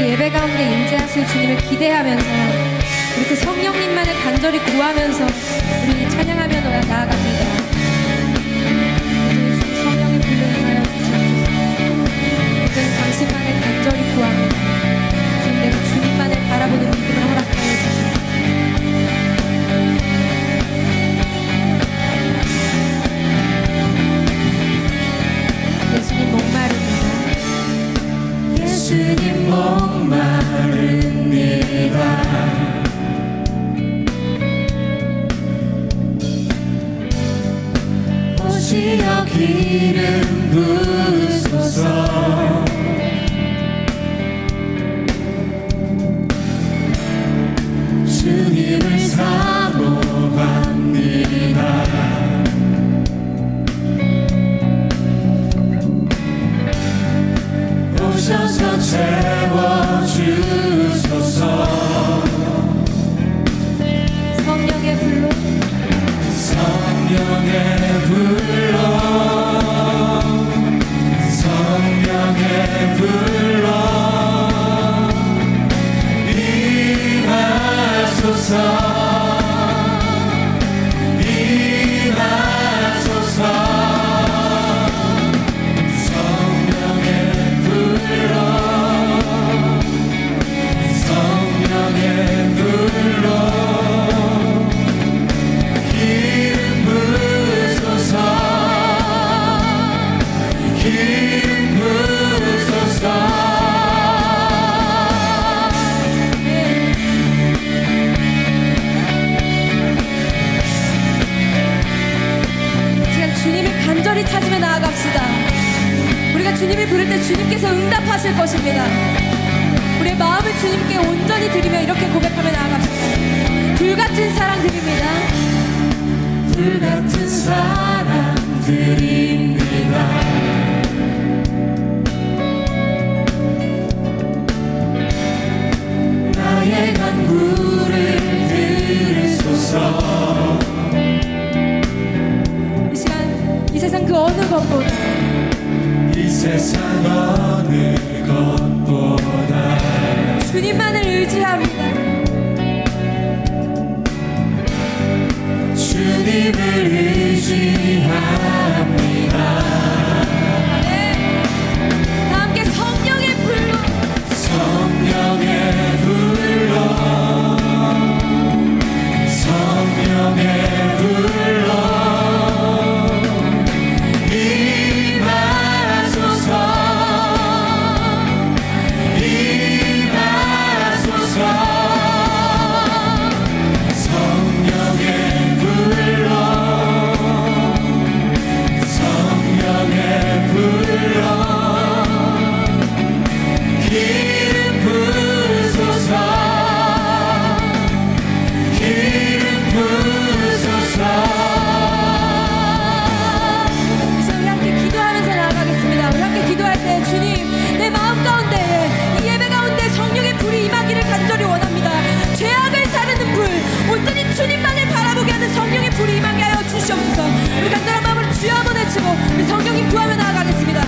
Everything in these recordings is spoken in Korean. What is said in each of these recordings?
예배 가운데 임재하실 주님을 기대하면서 우리 그 성령님만을 간절히 구하면서 우리 찬양하며 나아갑니다. 성령의 불로 인하여 주시옵소서. 우리는 당신만을 간절히 구합니다. 지금 내가 주님만을 바라보는 믿음을 허락하여 주시옵소서. 예수님 목마릅니다. 예수님 목마릅니다. 오시어 기름 부으소서. 주님을 사모합니다. 오셔서 채워주소서. 성령의 불로 성령의 불로 성령의 불로 임하소서. 임하소서. 간절히 찾으며 나아갑시다. 우리가 주님을 부를 때 주님께서 응답하실 것입니다. 우리의 마음을 주님께 온전히 드리며 이렇게 고백하며 나아갑시다. 불같은 사랑 드립니다. 불같은 사랑 드립니다. 나의 간구를 들으소서. 이 세상 그 어느 것보다 이 세상 어느 것보다 주님만을 의지합니다. 주님을 의지합니다. 네. 다 함께 성령의 불로 성령의 불로 성령의 불로 주님만을 바라보게 하는 성령의 불이 임하게 하여 주시옵소서. 우리 간절한 마음으로 주여 한번 외치고 우리 성령님 구하며 나아가겠습니다.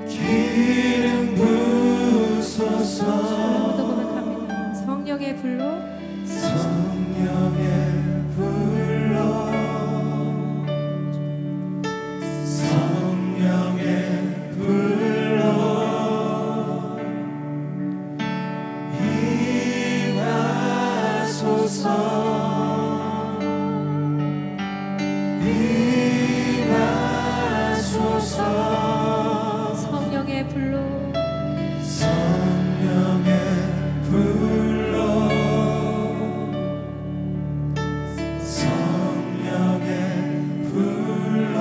기름 부소서 또 고백합니다. 성령의 불로 성령의 불로 성령의 불로 임하소서 임하소서 성령의 불로 성령의 불로 성령의 불로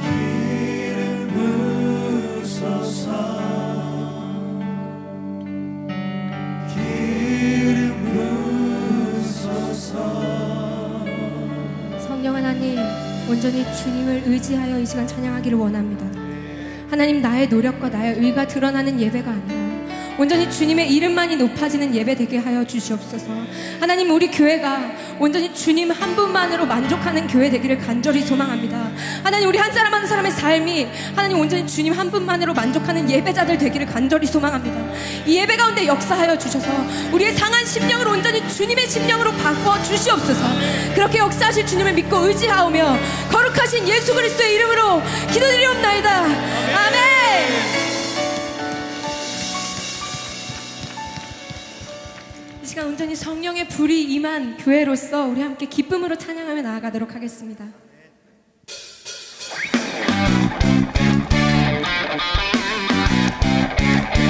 기름 부소서 기름 부소서 성령 하나님, 온전히 주님을 의지하여 이 시간 찬양하기를 원합니다. 하나님, 나의 노력과 나의 의가 드러나는 예배가 아니라 온전히 주님의 이름만이 높아지는 예배 되게 하여 주시옵소서. 하나님, 우리 교회가 온전히 주님 한 분만으로 만족하는 교회 되기를 간절히 소망합니다. 하나님, 우리 한 사람 한 사람의 삶이 하나님 온전히 주님 한 분만으로 만족하는 예배자들 되기를 간절히 소망합니다. 이 예배 가운데 역사하여 주셔서 우리의 상한 심령을 온전히 주님의 심령으로 바꿔 주시옵소서. 그렇게 역사하실 주님을 믿고 의지하오며 거룩하신 예수 그리스도의 이름으로 기도드리옵나이다. 아멘. 이 시간 온전히 성령의 불이 임한 교회로서 우리 함께 기쁨으로 찬양하며 나아가도록 하겠습니다.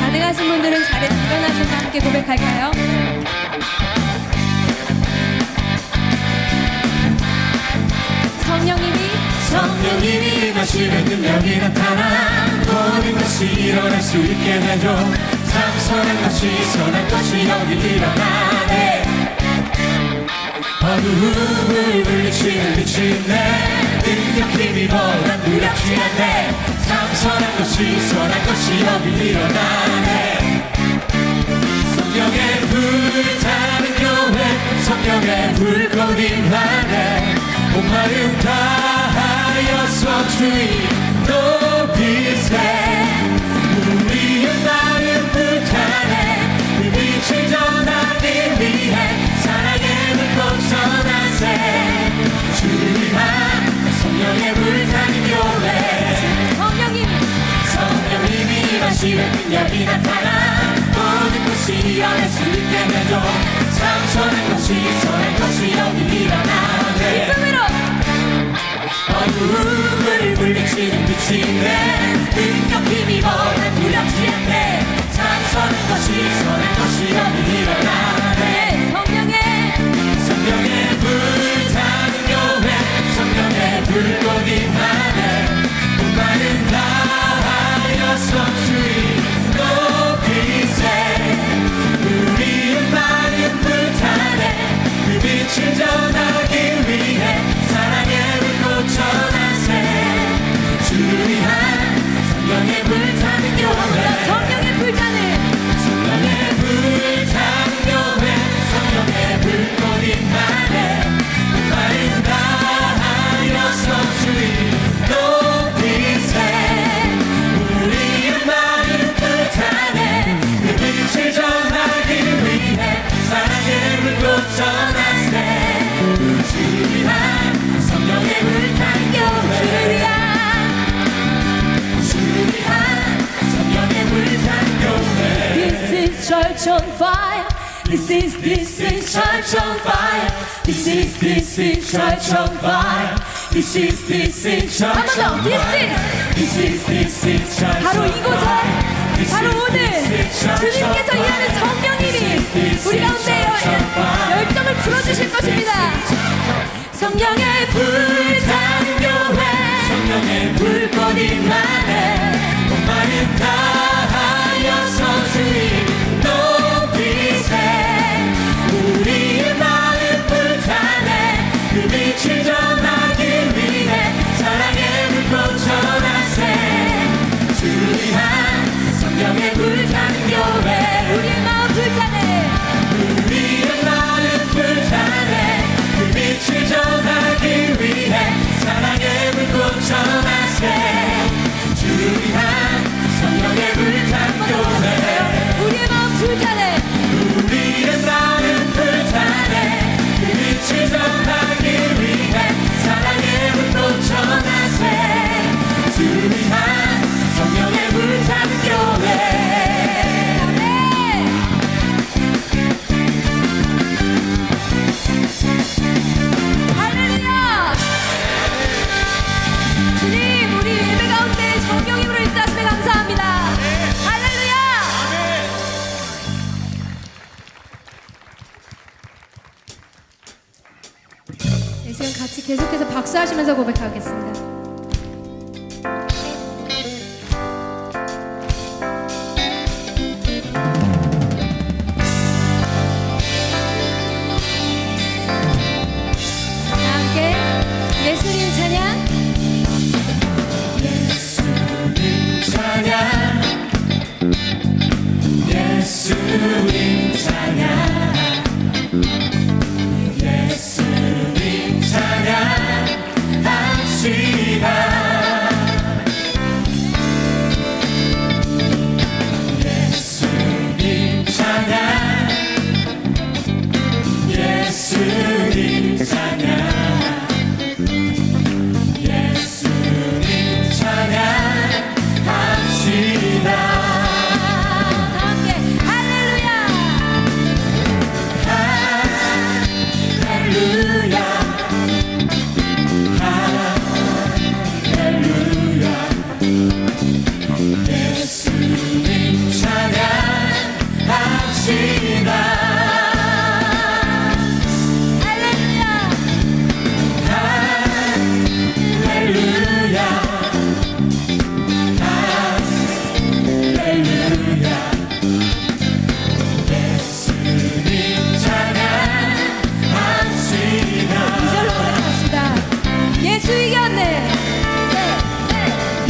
가능하신 분들은 자리에 일어나셔서 함께 고백할까요? 성령님이 임하시는 능력이 나타나 모든 것이 일어날 수 있게 되죠. 참선한 것이 선한 것이 여기 일어나네. 어두움을 물리치는 빛이 있네. 능력 힘이 보란 두렵지 않네. 참선한 것이 선한 것이 여기 일어나네. 성령의 불타는 교회 성령의 불꽃 임하네. 온 마음 다하여서 주의 높이세. 우리의 마음 불타네. 그 빛을 전하기 위해 사랑의 불꽃 전하세. 주의한 성령의 불타는 교회 성령님이 임하시는 능력이 나타나 모든 것이 일어날 수 있게 되죠. 참선한 것이 선한 것이 여기 일어나네. 기쁨으로 어두움을 물리치는 빛이 있네. 능력 힘이 보란 두렵지 않네. 참선한 것이 선한 것이 여기 일어나네. 성령의 불타는 교회 성령의 불꽃 임하네. 온 마음 다하여서 주의 높이세. 우리의 마음 불타네. 그 빛을 전하기 위해 사랑의 불꽃 전하세. 주의한 성령의 불타는 교회 성령의 불타는 성령의 불타는 교회 성령의 불꽃 임하네. 온 마음 다하여서 주의 높이세. 우리의 마음 불타네. 그 빛을 전하기 위해 사랑의 불꽃 전하세. 주의한 성령의 불타는 교회 주의한 성령의 불타는 교회. This is church on fire. This is church on fire. This is church on fire. This is church on fire. This is church 바로 on 이곳에 fire. 바로 오늘 주님께서 일하는 성령님이 우리 가운데 열정을 불어주실 것입니다. 성령의 불타는 교회 성령의 불꽃 임하네. 온 마음 다하여서 주의 높이세. 우리의 마음 불타네. 그 빛을 전하기 위해 사랑의 불꽃 전하세. 주의한 성령의 불타는 교회 우리의 마음 불타네. 우리의 마음 불타네. 그 빛을 전하기 위해 사랑의 불꽃 전하세. 박수하시면서 고백하겠습니다. 함께 예수님 찬양. 예수님 찬양 예수님 찬양 예수님 찬양 합시다 예수님 찬양 예수님 찬양 예수님 찬양 합시다 함께 할렐루야. 할렐루야 할렐루야 예수님 찬양 합시다 할렐루야. 할렐루야 할렐루야 예수님 찬양 합시다 이절로 고백합시다. 예수 이겼네.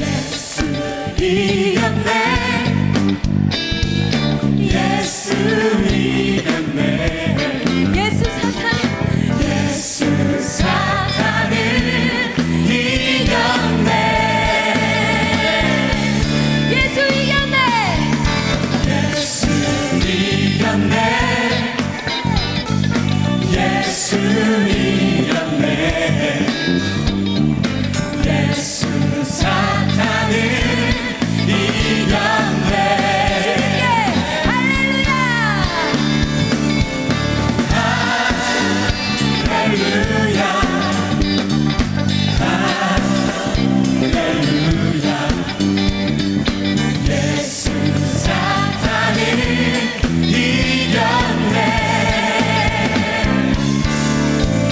예수 이겼네 예수 이겼네 예수 사탄. 예수 사탄을 이겼네 예수 이겼네. 예수 이겼네 예수 이겼네 예수 사탄을 이겼네 예. 할렐루야. 할렐루야 할렐루야 예수 사탄을 이겼네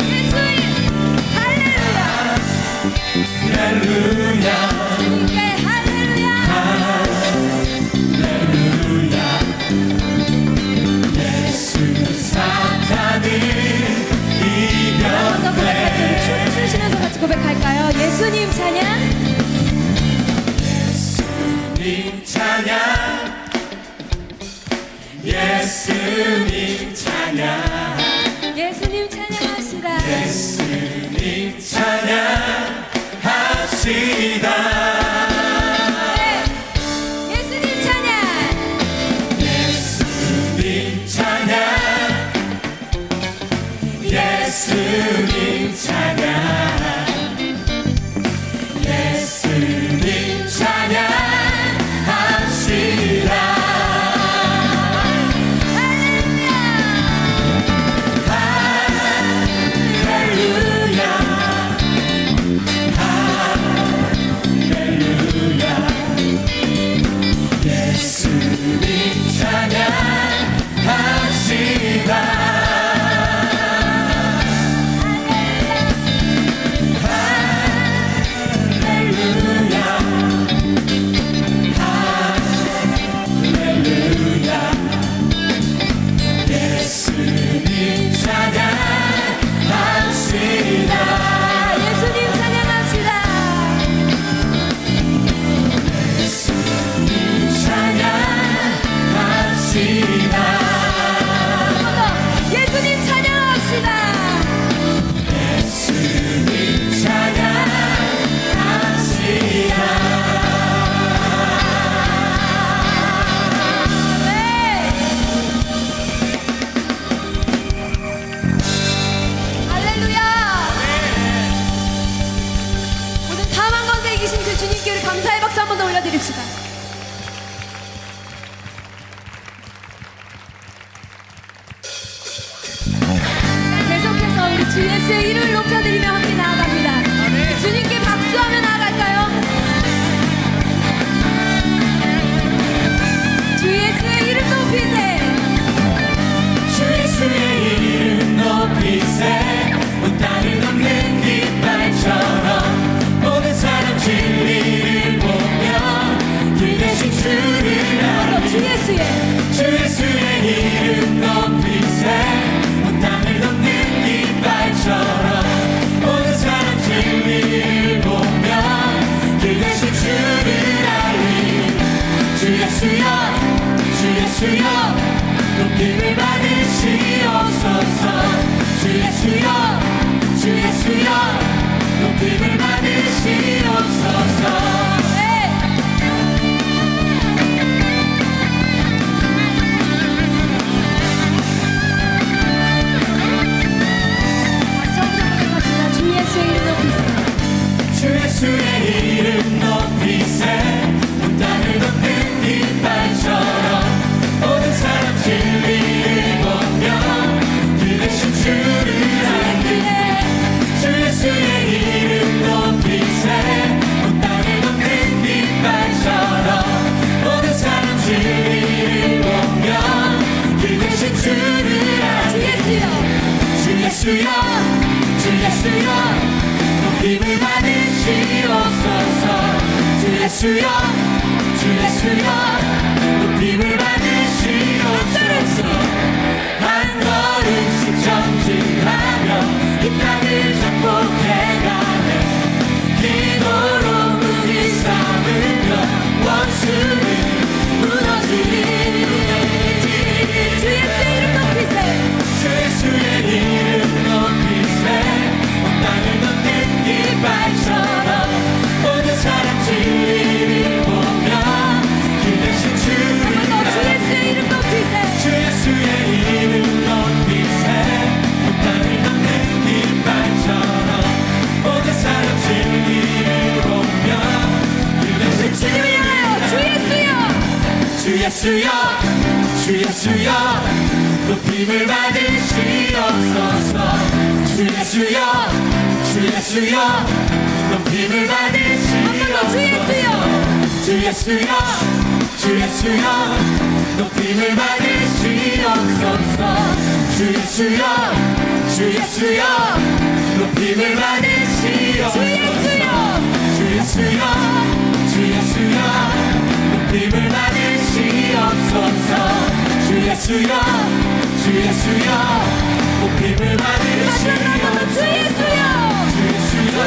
예수 할렐루야. 할렐루야 주님께 할렐루야. 할렐루야 예수 사탄을 한번 더 고백할 때 이겼네 춤을 추시면서 같이 고백할까요? 예수님 찬양. 예수님 찬양 예수님 찬양 예수님 찬양합시다. 예수님 찬양 합시다 네. 예수님 찬양. 예수님 찬양 예수님 찬양 예수님 찬양 합시다 할렐루야 할렐루야 예수님 찬양 합시다 할렐루야 할렐루야 예수님 찬양 합시다 예수님 찬양합시다. 예수님 찬양합시다 한 번 더. 예수님 찬양합시다. 예수님 찬양합시다 네. 할렐루야. 모든 사망 권세 이기신 그 주님께 우리 감사의 박수 한 번 더 올려드립시다. 계속해서 우리 주 예수의 이름을 높여드리며 함께 나아갑니다. 주님께 박수하며 나아갈까요? 주 예수의 이름 높이세. 주 예수의 이름 높이세 온 땅을 넘는 깃발처럼 예수여 주 예수여 높임을 받으시옵소서 주 예수여 주 예수여 높임을 받으시옵소서 주 예수의 이름 높이세요. 주 예수의 이름 높이세 온 땅을 덮는 깃발처럼 모든 사람 진리를 보며 그 대신 주를 알리네 주 예수의 이름 높이세 온 땅을 덮는 깃발처럼 모든 사람 진리를 보며 그 대신 주를 알리네 주 예수여 주 예수여 높임을 받으시옵소서 주 예수여 주 예수여 높임을 받으시옵소서 한 걸음씩 전진하며 이 땅을 정복해가네 기도로 문이 삼으며 원수는 무너지리 주 예수의 이름 높이세요. 주 예수의 이름 높이세 온 땅을 덮는 깃발처럼 모든 사람 진리를 보며 그 대신 주를 주 예수의 이름 높이세요. 주 예수의 이름 높이세 온 땅을 덮는 깃발처럼 모든 사람 진리를 보며 그 대신 주님을 향하여 주 예수여 주 예수여 주 예수여 높임을 받으시옵소서 주 예수여 주 예수여 높임을 받으시옵소서 주 예수여 주 예수여 높임을 받으시옵소서 주 예수여 주 예수여 높임을 받으시옵소서 주 예수여 주 예수여 높임을 받으시옵소서 주 예수여 주 예수여 높임을 받으시옵소서 주 예수여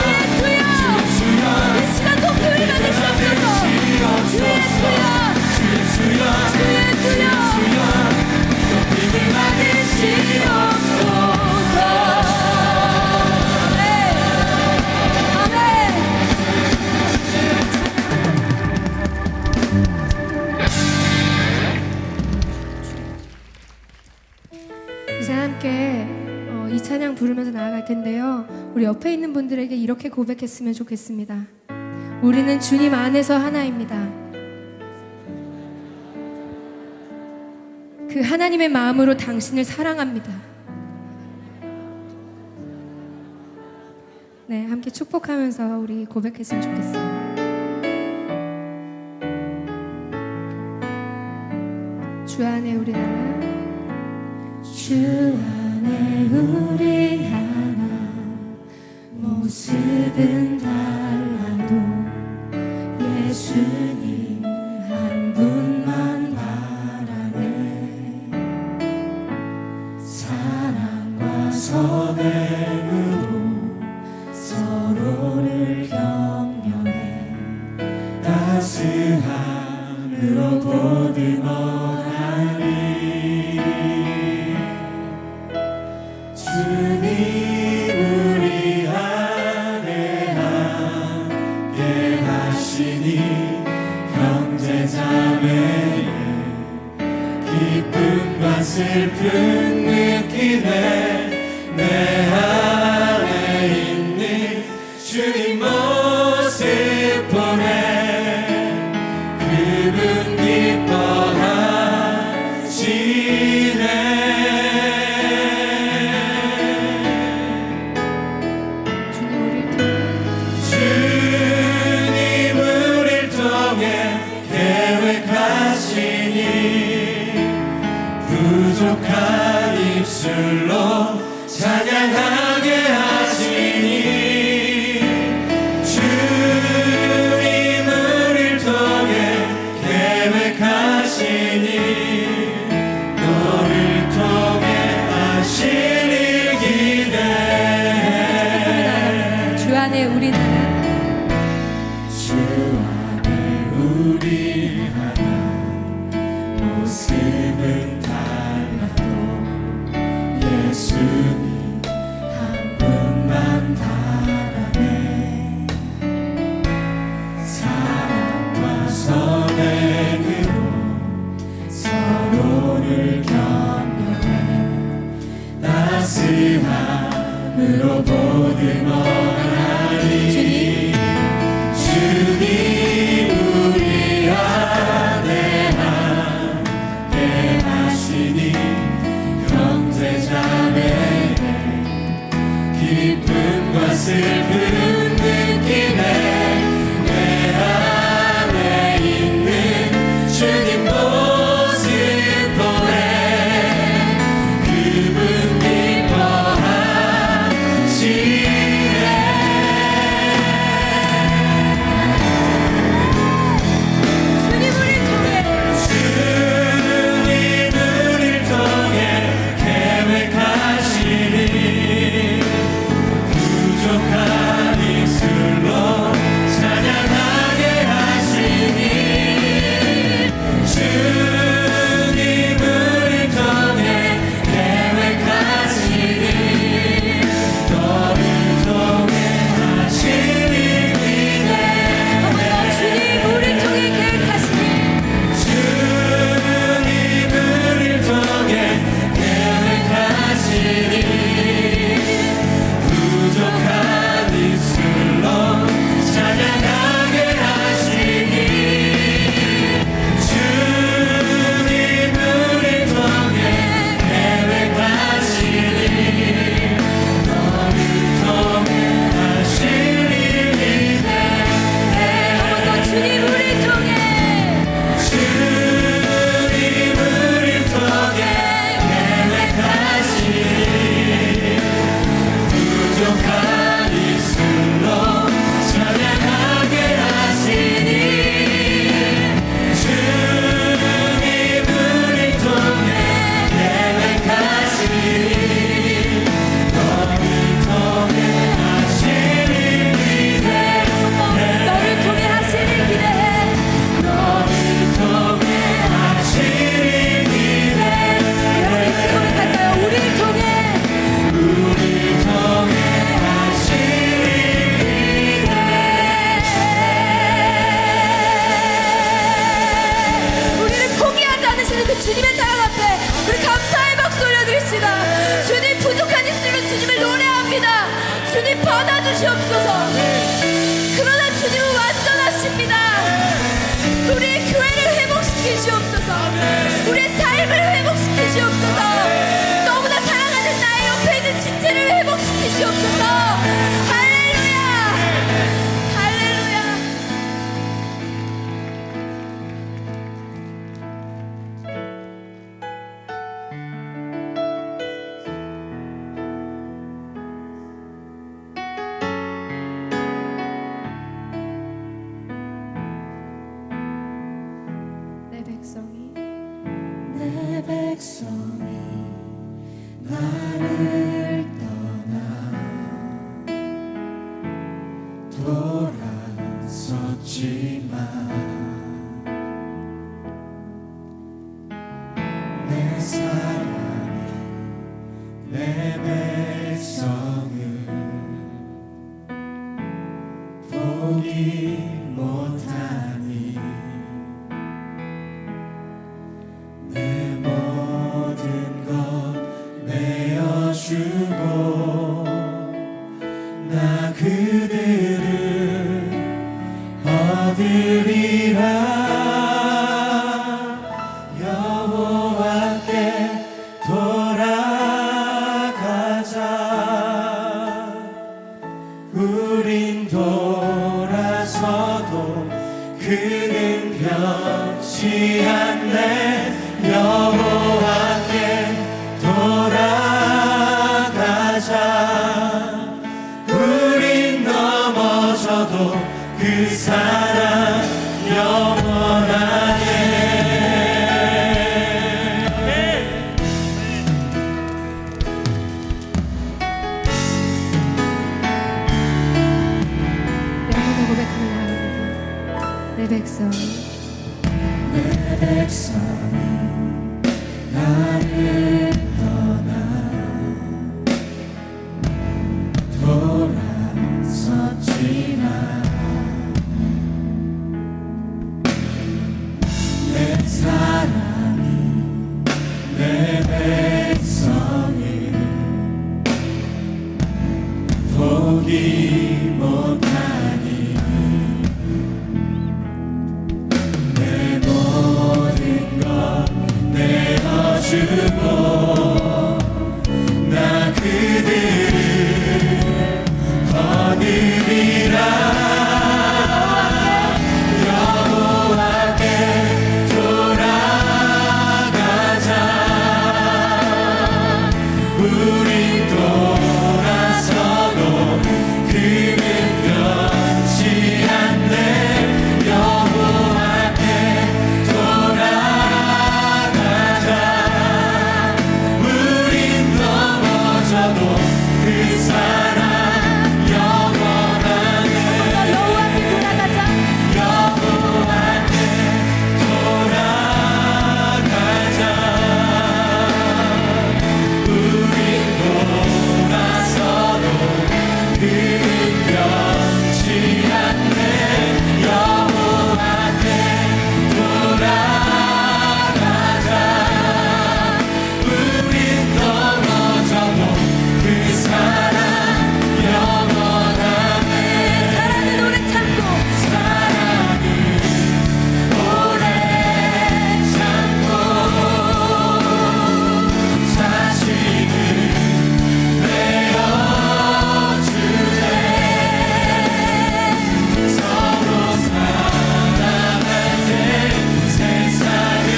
이 시간 높임을 받으시옵소서 주 예수여 주 예수여 높임을 받으시옵소서 아멘. 이제 함께 이 찬양 부르면서 나아갈 텐데요. 우리 옆에 있는 분들에게 이렇게 고백했으면 좋겠습니다. 우리는 주님 안에서 하나입니다. 그 하나님의 마음으로 당신을 사랑합니다. 네, 함께 축복하면서 우리 고백했으면 좋겠어요. 주 안에 우리 하나 주 안에 우린 하나 모습은 달라도 예수님 한 분만 바라네 사랑과 선행으로 서로를 격려해 따스함으로 보듬어가니 주님 우리 안에 함께 하시니 형제자매의 기쁨과 슬픔 느끼네 내 안에 있는 주님 모습 보네 그분 기뻐하시네 주님 우릴 통해 계획하시니 부족한 입술로 찬양하게 하시니 주님 우릴 통해 계획하시니 너를 통해 하실 일 기대해 주 안에 우리 하나 주 안에 우리 하나 마음으로 보듬어나리. 주님 우리 안에 함께 하시니 형제자매에게 기쁨과 슬픔 느끼네. 내 안에 있는 주님 모습 보네. 그분 기뻐하시네. 주님 우리 통해 주님 우릴 통해 계획하시니 부족한 입술로 찬양하게 하시니. 주님 우릴 통해 계획하시니 너를 통해 하시니 위대. 한번더 주님 우리 통해 계획하시니 주님 우릴 통해 계획하시니 부족한 입술로 찬양하게 하시니. 주님 우릴 통해 계획하시니 너를 통해 하시니 위대. 한번더 주님 우리 통해 주님 우릴 통해 계획하시니 부족한 입술로 찬양하게 하시니. 주님 우릴 통해 계획하시니 너를 통해 하시니 기대해. 너를 통해 하시니 기대해 너를 통해 하시니 기대해. 여러분 이렇게 고백할까요? 우리 통해 우리 통해 하시니 우리를 포기하지 않으시는 그 주님의 사랑 앞에 우리 감사의 박수 올려드립시다. 주님 부족한 입술로 주님을 노래합니다. 주님 받아주시옵소서. 그러나 주님은 완전하십니다. 우리의 교회를 회복시키시옵소서. 우리의 삶을 회복시키시옵소서. 너무나 사랑하는 나의 옆에 있는 지체를 회복시키시옵소서. 할렐루야 할렐루야. 내 백성이 내 백성이 나를 떠나 돌아섰지만 내 사랑이 내 백성을 포기 못하니 내 모든 것 내어주고 나 그들을 얻으리라. 여호와께 돌아가자. 우린 돌아서도 그는 변치 않네. 여호와께 돌아가자. 우린 넘어져도 그 사랑 영원하네. 영원히 고백하며 나아갑니다. 내 백성이 내 백성이 나를 떠나 돌아섰지만 내 사랑이 내 백성을 주고 나 그들을 거느리라 여호와께 돌아가자 우리 돌아서도 그는 변치 않네 여호와께 돌아가자 우린 넘어져도 그 사랑 영원하네 여호와께 돌아가자. 여호와께 돌아가자 우린 돌아서도 그는 변치 않네 여호와께 돌아가자 우린 넘어져도 그 사랑 영원하네 사랑은 오래 참고 사랑은 오래 참고 자신을 내어주네 서로 사랑할 때 세상을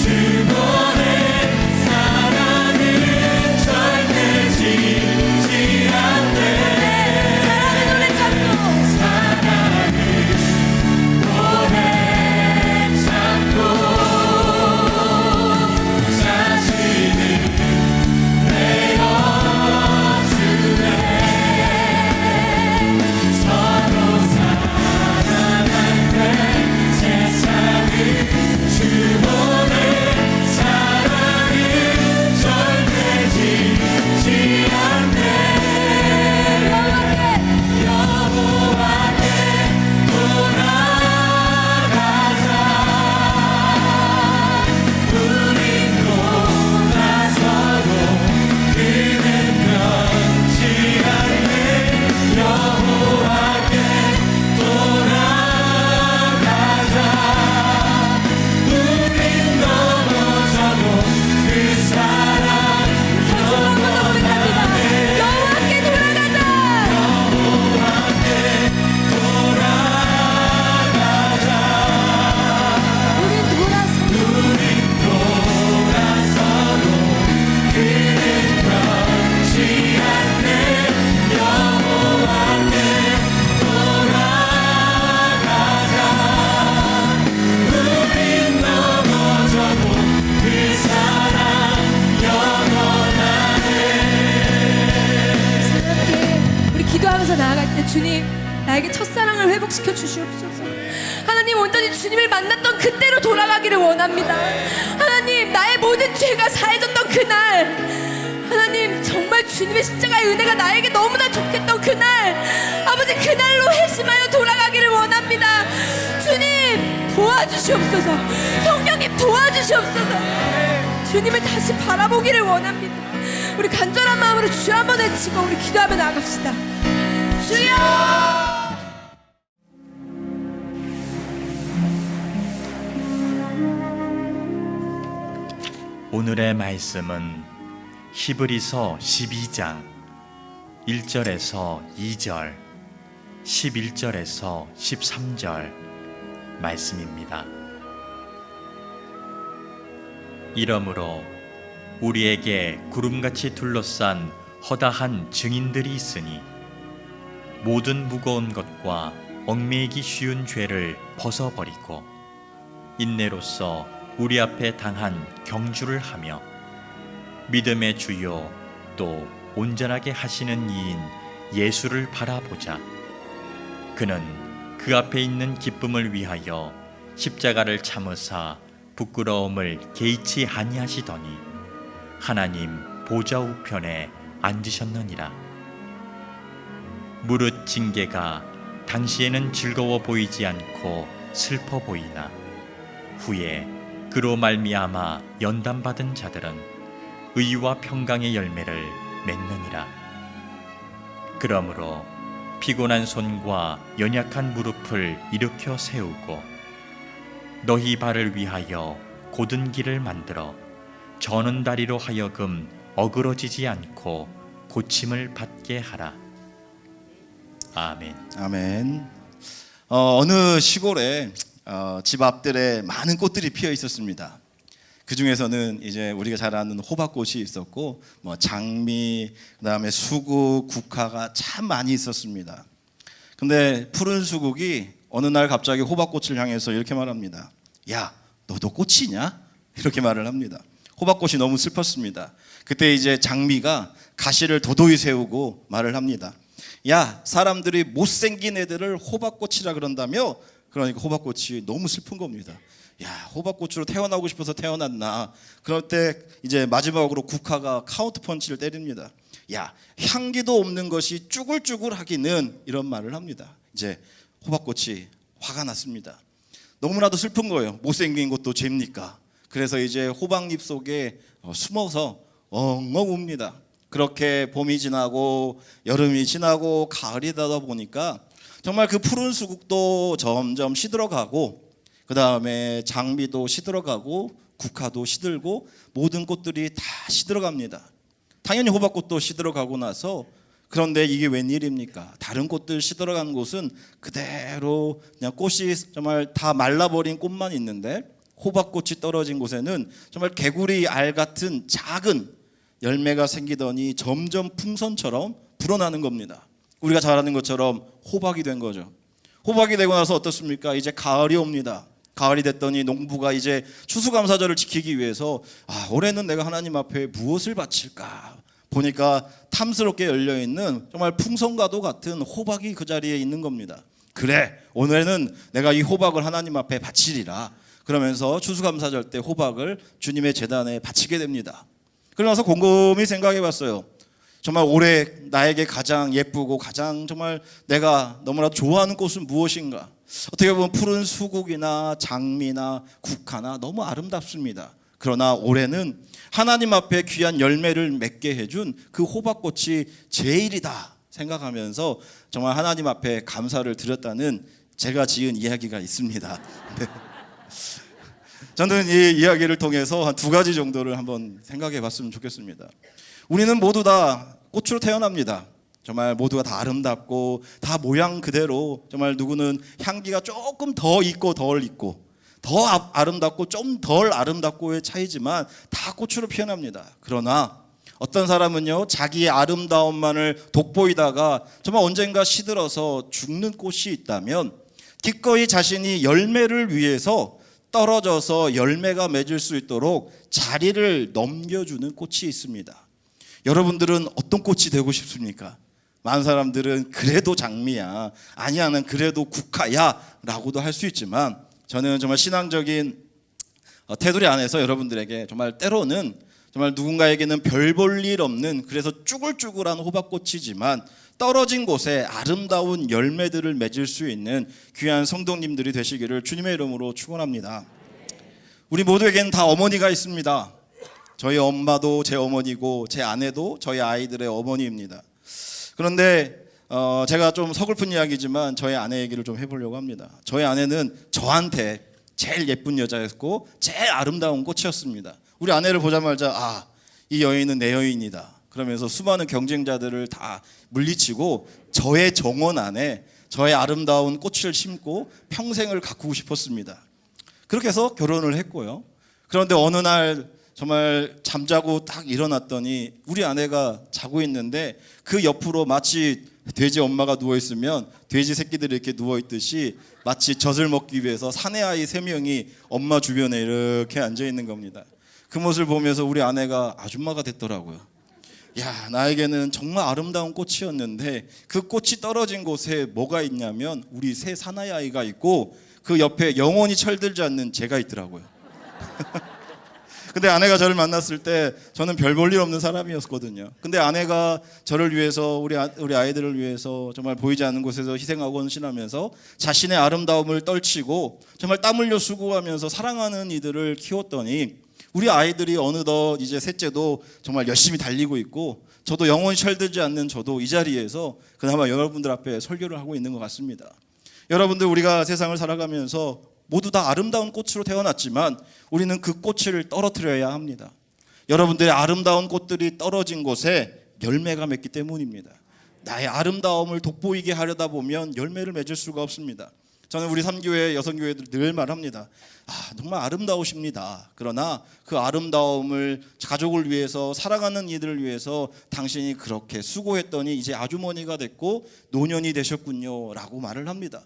주보내 사랑은 절대 지지 않네 사랑은 오래 참고 사랑은 오래 참고 자신을 내어주네 서로 사랑할 때 세상을 주보내 사랑은 절대 지지 않네 여호와께 돌아가자 우린 돌아서도 그는 변치 않네 여호와께 돌아가자 우린 넘어져도 그 사랑 선수로 고백합니다. 여호와께 돌아가자. 여호와께 돌아가자 우린 돌아서 우린 돌아서도 그는 변치 않네 여호와께 돌아가자 우린 넘어져도 그 사랑 영원하네 이렇게 우리 기도하면서 나아갈 때 주님 나에게 첫사랑을 회복시켜 주시옵소서. 하나님 온전히 주님을 만났던 그때로 돌아가기를 원합니다. 하나님 나의 모든 죄가 사해졌던 그날 하나님 정말 주님의 십자가의 은혜가 나에게 너무나 좋겠던 그날 아버지 그날로 회심하여 돌아가기를 원합니다. 주님 도와주시옵소서. 성령님 도와주시옵소서. 주님을 다시 바라보기를 원합니다. 우리 간절한 마음으로 주여 한번 외치고 우리 기도하며 나갑시다. 주여 오늘의 말씀은 히브리서 12장 1절에서 2절, 11절에서 13절 말씀입니다. 이러므로 우리에게 구름같이 둘러싼 허다한 증인들이 있으니 모든 무거운 것과 얽매이기 쉬운 죄를 벗어버리고 인내로써 우리 앞에 당한 경주를 하며 믿음의 주요 또 온전하게 하시는 이인 예수를 바라보자. 그는 그 앞에 있는 기쁨을 위하여 십자가를 참으사 부끄러움을 개의치 아니하시더니 하나님 보좌 우편에 앉으셨느니라. 무릇 징계가 당시에는 즐거워 보이지 않고 슬퍼 보이나 후에 그로 말미암아 연단받은 자들은 의와 평강의 열매를 맺느니라. 그러므로 피곤한 손과 연약한 무릎을 일으켜 세우고 너희 발을 위하여 곧은 길을 만들어 저는 다리로 하여금 어그러지지 않고 고침을 받게 하라. 아멘. 아멘. 어느 시골에 집 앞들에 많은 꽃들이 피어 있었습니다. 그 중에서는 이제 우리가 잘 아는 호박꽃이 있었고, 장미, 그다음에 수국, 국화가 참 많이 있었습니다. 근데 푸른 수국이 어느 날 갑자기 호박꽃을 향해서 이렇게 말합니다. 야, 너도 꽃이냐? 이렇게 말을 합니다. 호박꽃이 너무 슬펐습니다. 그때 이제 장미가 가시를 도도히 세우고 말을 합니다. 야, 사람들이 못생긴 애들을 호박꽃이라 그런다며? 그러니까 호박꽃이 너무 슬픈 겁니다. 야, 호박꽃으로 태어나고 싶어서 태어났나? 그럴 때 이제 마지막으로 국화가 카운트 펀치를 때립니다. 야, 향기도 없는 것이 쭈글쭈글하기는, 이런 말을 합니다. 이제 호박꽃이 화가 났습니다. 너무나도 슬픈 거예요. 못생긴 것도 죄입니까? 그래서 이제 호박잎 속에 숨어서 엉엉 웁니다. 그렇게 봄이 지나고 여름이 지나고 가을이 되다 보니까 정말 그 푸른 수국도 점점 시들어가고, 그 다음에 장미도 시들어가고, 국화도 시들고, 모든 꽃들이 다 시들어갑니다. 당연히 호박꽃도 시들어가고 나서, 그런데 이게 웬일입니까? 다른 꽃들 시들어간 곳은 그대로 그냥 꽃이 정말 다 말라버린 꽃만 있는데, 호박꽃이 떨어진 곳에는 정말 개구리 알 같은 작은 열매가 생기더니 점점 풍선처럼 불어나는 겁니다. 우리가 잘 아는 것처럼 호박이 된 거죠. 호박이 되고 나서 어떻습니까? 이제 가을이 옵니다. 가을이 됐더니 농부가 이제 추수감사절을 지키기 위해서 올해는 내가 하나님 앞에 무엇을 바칠까 보니까 탐스럽게 열려있는 정말 풍선과도 같은 호박이 그 자리에 있는 겁니다. 그래, 오늘은 내가 이 호박을 하나님 앞에 바치리라. 그러면서 추수감사절 때 호박을 주님의 제단에 바치게 됩니다. 그러면서 곰곰이 생각해 봤어요. 정말 올해 나에게 가장 예쁘고 가장 정말 내가 너무나도 좋아하는 꽃은 무엇인가? 어떻게 보면 푸른 수국이나 장미나 국화나 너무 아름답습니다. 그러나 올해는 하나님 앞에 귀한 열매를 맺게 해준 그 호박꽃이 제일이다 생각하면서 정말 하나님 앞에 감사를 드렸다는 제가 지은 이야기가 있습니다. 네. 저는 이 이야기를 통해서 한 두 가지 정도를 한번 생각해 봤으면 좋겠습니다. 우리는 모두 다 꽃으로 태어납니다. 정말 모두가 다 아름답고 다 모양 그대로, 정말 누구는 향기가 조금 더 있고 덜 있고, 더 아름답고 좀 덜 아름답고의 차이지만 다 꽃으로 피어납니다. 그러나 어떤 사람은요, 자기의 아름다움만을 돋보이다가 정말 언젠가 시들어서 죽는 꽃이 있다면 기꺼이 자신이 열매를 위해서 떨어져서 열매가 맺을 수 있도록 자리를 넘겨주는 꽃이 있습니다. 여러분들은 어떤 꽃이 되고 싶습니까? 많은 사람들은 그래도 장미야, 아니야 난 그래도 국화야 라고도 할 수 있지만, 저는 정말 신앙적인 테두리 안에서 여러분들에게 정말 때로는 정말 누군가에게는 별 볼 일 없는, 그래서 쭈글쭈글한 호박꽃이지만 떨어진 곳에 아름다운 열매들을 맺을 수 있는 귀한 성도님들이 되시기를 주님의 이름으로 축원합니다. 우리 모두에게는 다 어머니가 있습니다. 저희 엄마도 제 어머니고 제 아내도 저희 아이들의 어머니입니다. 그런데 제가 좀 서글픈 이야기지만 저희 아내 얘기를 좀 해보려고 합니다. 저희 아내는 저한테 제일 예쁜 여자였고 제일 아름다운 꽃이었습니다. 우리 아내를 보자마자 이 여인은 내 여인이다 그러면서 수많은 경쟁자들을 다 물리치고 저의 정원 안에 저의 아름다운 꽃을 심고 평생을 가꾸고 싶었습니다. 그렇게 해서 결혼을 했고요. 그런데 어느 날 정말 잠자고 딱 일어났더니 우리 아내가 자고 있는데 그 옆으로 마치 돼지 엄마가 누워있으면 돼지 새끼들이 이렇게 누워있듯이 마치 젖을 먹기 위해서 사내아이 3명이 엄마 주변에 이렇게 앉아있는 겁니다. 그 모습을 보면서 우리 아내가 아줌마가 됐더라고요. 야, 나에게는 정말 아름다운 꽃이었는데 그 꽃이 떨어진 곳에 뭐가 있냐면 우리 새 사나이 아이가 있고 그 옆에 영원히 철들지 않는 제가 있더라고요. 근데 아내가 저를 만났을 때 저는 별 볼 일 없는 사람이었거든요. 근데 아내가 저를 위해서 우리 아이들을 위해서 정말 보이지 않는 곳에서 희생하고 헌신하면서 자신의 아름다움을 떨치고 정말 땀 흘려 수고하면서 사랑하는 이들을 키웠더니 우리 아이들이 어느덧 이제 셋째도 정말 열심히 달리고 있고 저도 영원히 철들지 않는 저도 이 자리에서 그나마 여러분들 앞에 설교를 하고 있는 것 같습니다. 여러분들, 우리가 세상을 살아가면서 모두 다 아름다운 꽃으로 태어났지만 우리는 그 꽃을 떨어뜨려야 합니다. 여러분들의 아름다운 꽃들이 떨어진 곳에 열매가 맺기 때문입니다. 나의 아름다움을 돋보이게 하려다 보면 열매를 맺을 수가 없습니다. 저는 우리 3교회 여성교회들 늘 말합니다. 정말 아름다우십니다. 그러나 그 아름다움을 가족을 위해서, 살아가는 이들을 위해서 당신이 그렇게 수고했더니 이제 아주머니가 됐고 노년이 되셨군요 라고 말을 합니다.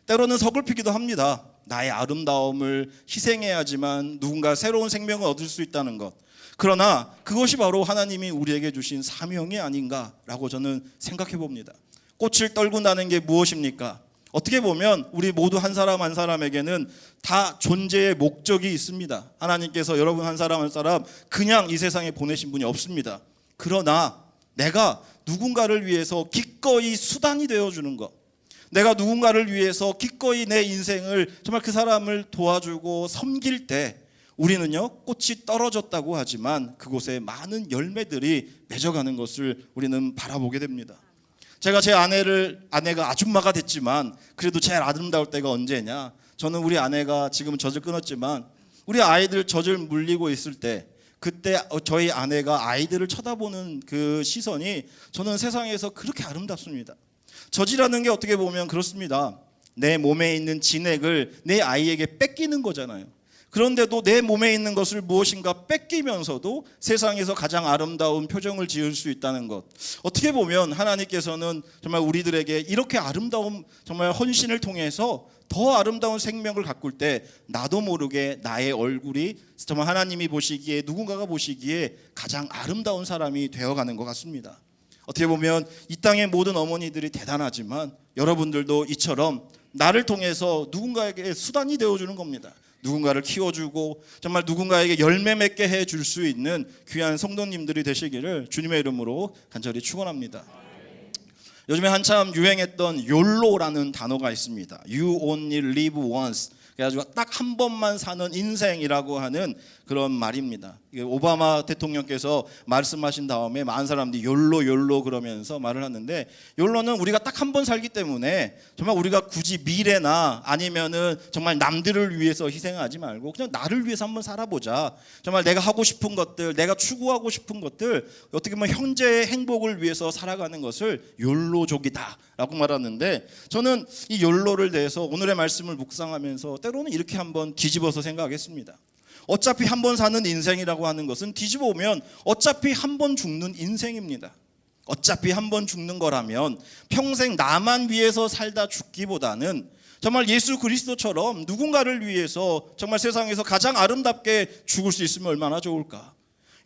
때로는 서글프기도 합니다. 나의 아름다움을 희생해야지만 누군가 새로운 생명을 얻을 수 있다는 것. 그러나 그것이 바로 하나님이 우리에게 주신 사명이 아닌가라고 저는 생각해 봅니다. 꽃을 떨군다는 게 무엇입니까? 어떻게 보면 우리 모두 한 사람 한 사람에게는 다 존재의 목적이 있습니다. 하나님께서 여러분 한 사람 한 사람 그냥 이 세상에 보내신 분이 없습니다. 그러나 내가 누군가를 위해서 기꺼이 수단이 되어주는 것, 내가 누군가를 위해서 기꺼이 내 인생을 정말 그 사람을 도와주고 섬길 때 우리는요, 꽃이 떨어졌다고 하지만 그곳에 많은 열매들이 맺어가는 것을 우리는 바라보게 됩니다. 제가 제 아내가 아줌마가 됐지만 그래도 제일 아름다울 때가 언제냐? 저는 우리 아내가 지금은 젖을 끊었지만 우리 아이들 젖을 물리고 있을 때 그때 저희 아내가 아이들을 쳐다보는 그 시선이 저는 세상에서 그렇게 아름답습니다. 젖이라는 게 어떻게 보면 그렇습니다. 내 몸에 있는 진액을 내 아이에게 뺏기는 거잖아요. 그런데도 내 몸에 있는 것을 무엇인가 뺏기면서도 세상에서 가장 아름다운 표정을 지을 수 있다는 것. 어떻게 보면 하나님께서는 정말 우리들에게 이렇게 아름다운 정말 헌신을 통해서 더 아름다운 생명을 가꿀 때 나도 모르게 나의 얼굴이 정말 하나님이 보시기에, 누군가가 보시기에 가장 아름다운 사람이 되어가는 것 같습니다. 어떻게 보면 이 땅의 모든 어머니들이 대단하지만 여러분들도 이처럼 나를 통해서 누군가에게 수단이 되어주는 겁니다. 누군가를 키워주고 정말 누군가에게 열매 맺게 해줄 수 있는 귀한 성도님들이 되시기를 주님의 이름으로 간절히 축원합니다. 요즘에 한참 유행했던 YOLO라는 단어가 있습니다. You only live once. 그래가지고 딱 한 번만 사는 인생이라고 하는 그런 말입니다. 오바마 대통령께서 말씀하신 다음에 많은 사람들이 욜로 그러면서 말을 하는데, 욜로는 우리가 딱 한 번 살기 때문에 정말 우리가 굳이 미래나 아니면은 정말 남들을 위해서 희생하지 말고 그냥 나를 위해서 한번 살아보자. 정말 내가 하고 싶은 것들, 내가 추구하고 싶은 것들, 어떻게 보면 현재의 행복을 위해서 살아가는 것을 욜로족이다라고 말하는데, 저는 이 욜로를 대해서 오늘의 말씀을 묵상하면서 때로는 이렇게 한번 뒤집어서 생각하겠습니다. 어차피 한 번 사는 인생이라고 하는 것은 뒤집어 보면 어차피 한 번 죽는 인생입니다. 어차피 한 번 죽는 거라면 평생 나만 위해서 살다 죽기보다는 정말 예수 그리스도처럼 누군가를 위해서 정말 세상에서 가장 아름답게 죽을 수 있으면 얼마나 좋을까?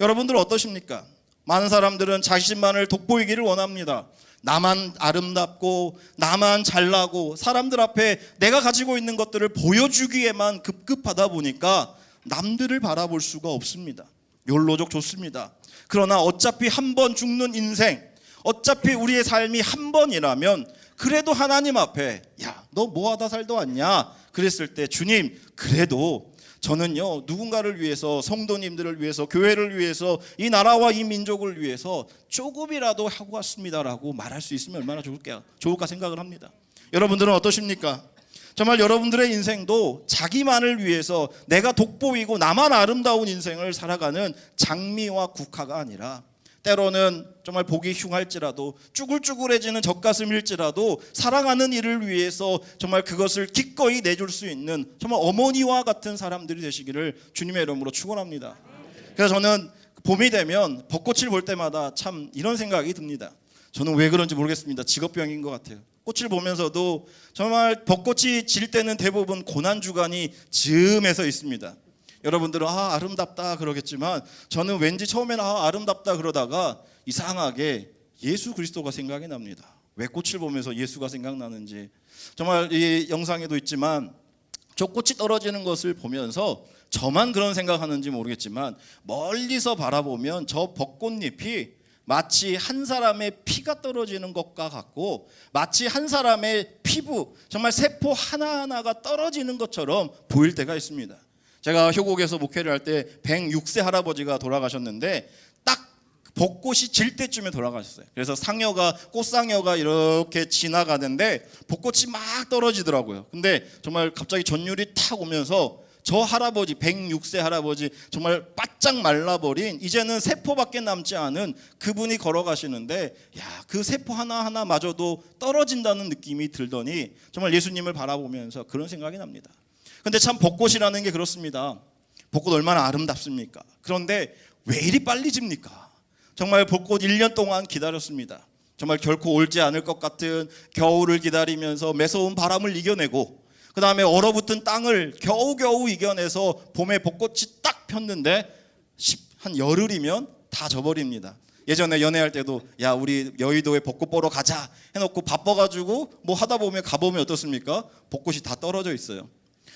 여러분들 어떠십니까? 많은 사람들은 자신만을 돋보이기를 원합니다. 나만 아름답고 나만 잘나고 사람들 앞에 내가 가지고 있는 것들을 보여주기에만 급급하다 보니까 남들을 바라볼 수가 없습니다. 욜로족 좋습니다. 그러나 어차피 한 번 죽는 인생, 어차피 우리의 삶이 한 번이라면 그래도 하나님 앞에 야, 너 뭐하다 살다 왔냐? 그랬을 때 주님, 그래도 저는요 누군가를 위해서, 성도님들을 위해서, 교회를 위해서, 이 나라와 이 민족을 위해서 조금이라도 하고 왔습니다라고 말할 수 있으면 얼마나 좋을까 생각을 합니다. 여러분들은 어떠십니까? 정말 여러분들의 인생도 자기만을 위해서 내가 돋보이고 나만 아름다운 인생을 살아가는 장미와 국화가 아니라 때로는 정말 보기 흉할지라도 쭈글쭈글해지는 젖가슴일지라도 사랑하는 이를 위해서 정말 그것을 기꺼이 내줄 수 있는 정말 어머니와 같은 사람들이 되시기를 주님의 이름으로 축원합니다. 그래서 저는 봄이 되면 벚꽃을 볼 때마다 참 이런 생각이 듭니다. 저는 왜 그런지 모르겠습니다. 직업병인 것 같아요. 꽃을 보면서도 정말 벚꽃이 질 때는 대부분 고난주간이 즈음해서 있습니다. 여러분들은 아름답다 그러겠지만 저는 왠지 처음에는 아름답다 그러다가 이상하게 예수 그리스도가 생각이 납니다. 왜 꽃을 보면서 예수가 생각나는지. 정말 이 영상에도 있지만 저 꽃이 떨어지는 것을 보면서 저만 그런 생각하는지 모르겠지만 멀리서 바라보면 저 벚꽃잎이 마치 한 사람의 피가 떨어지는 것과 같고 마치 한 사람의 피부, 정말 세포 하나하나가 떨어지는 것처럼 보일 때가 있습니다. 제가 효곡에서 목회를 할 때 106세 할아버지가 돌아가셨는데 딱 벚꽃이 질 때쯤에 돌아가셨어요. 그래서 꽃상여가 이렇게 지나가는데 벚꽃이 막 떨어지더라고요. 근데 정말 갑자기 전율이 탁 오면서 저 할아버지 106세 할아버지 정말 바짝 말라버린 이제는 세포밖에 남지 않은 그분이 걸어가시는데 그 세포 하나하나마저도 떨어진다는 느낌이 들더니 정말 예수님을 바라보면서 그런 생각이 납니다. 근데 참 벚꽃이라는 게 그렇습니다. 벚꽃 얼마나 아름답습니까? 그런데 왜 이리 빨리 집니까? 정말 벚꽃 1년 동안 기다렸습니다. 정말 결코 올지 않을 것 같은 겨울을 기다리면서 매서운 바람을 이겨내고 그 다음에 얼어붙은 땅을 겨우겨우 이겨내서 봄에 벚꽃이 딱 폈는데 한 열흘이면 다 져버립니다. 예전에 연애할 때도 우리 여의도에 벚꽃 보러 가자 해놓고 바빠가지고 뭐 하다 보면 가보면 어떻습니까? 벚꽃이 다 떨어져 있어요.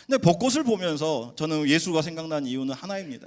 근데 벚꽃을 보면서 저는 예수가 생각난 이유는 하나입니다.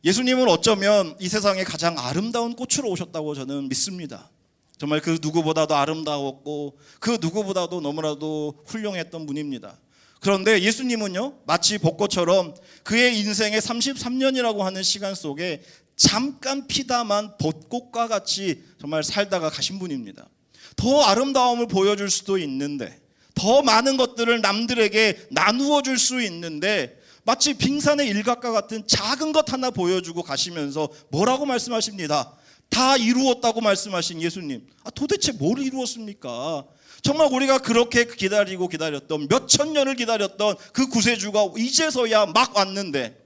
예수님은 어쩌면 이 세상에 가장 아름다운 꽃으로 오셨다고 저는 믿습니다. 정말 그 누구보다도 아름다웠고 그 누구보다도 너무나도 훌륭했던 분입니다. 그런데 예수님은요, 마치 벚꽃처럼 그의 인생의 33년이라고 하는 시간 속에 잠깐 피다만 벚꽃과 같이 정말 살다가 가신 분입니다. 더 아름다움을 보여줄 수도 있는데, 더 많은 것들을 남들에게 나누어 줄 수 있는데, 마치 빙산의 일각과 같은 작은 것 하나 보여주고 가시면서 뭐라고 말씀하십니다. 다 이루었다고 말씀하신 예수님, 도대체 뭘 이루었습니까? 정말 우리가 그렇게 기다렸던 몇천 년을 기다렸던 그 구세주가 이제서야 막 왔는데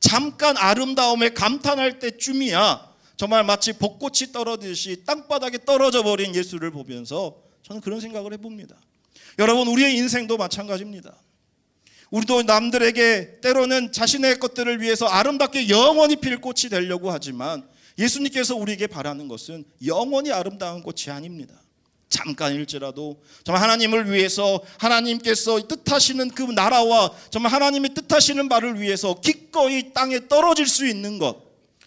잠깐 아름다움에 감탄할 때쯤이야 정말 마치 벚꽃이 떨어지듯이 땅바닥에 떨어져 버린 예수를 보면서 저는 그런 생각을 해봅니다. 여러분, 우리의 인생도 마찬가지입니다. 우리도 남들에게 때로는 자신의 것들을 위해서 아름답게 영원히 필 꽃이 되려고 하지만 예수님께서 우리에게 바라는 것은 영원히 아름다운 꽃이 아닙니다. 잠깐일지라도 정말 하나님을 위해서 하나님께서 뜻하시는 그 나라와 정말 하나님의 뜻하시는 바를 위해서 기꺼이 땅에 떨어질 수 있는 것,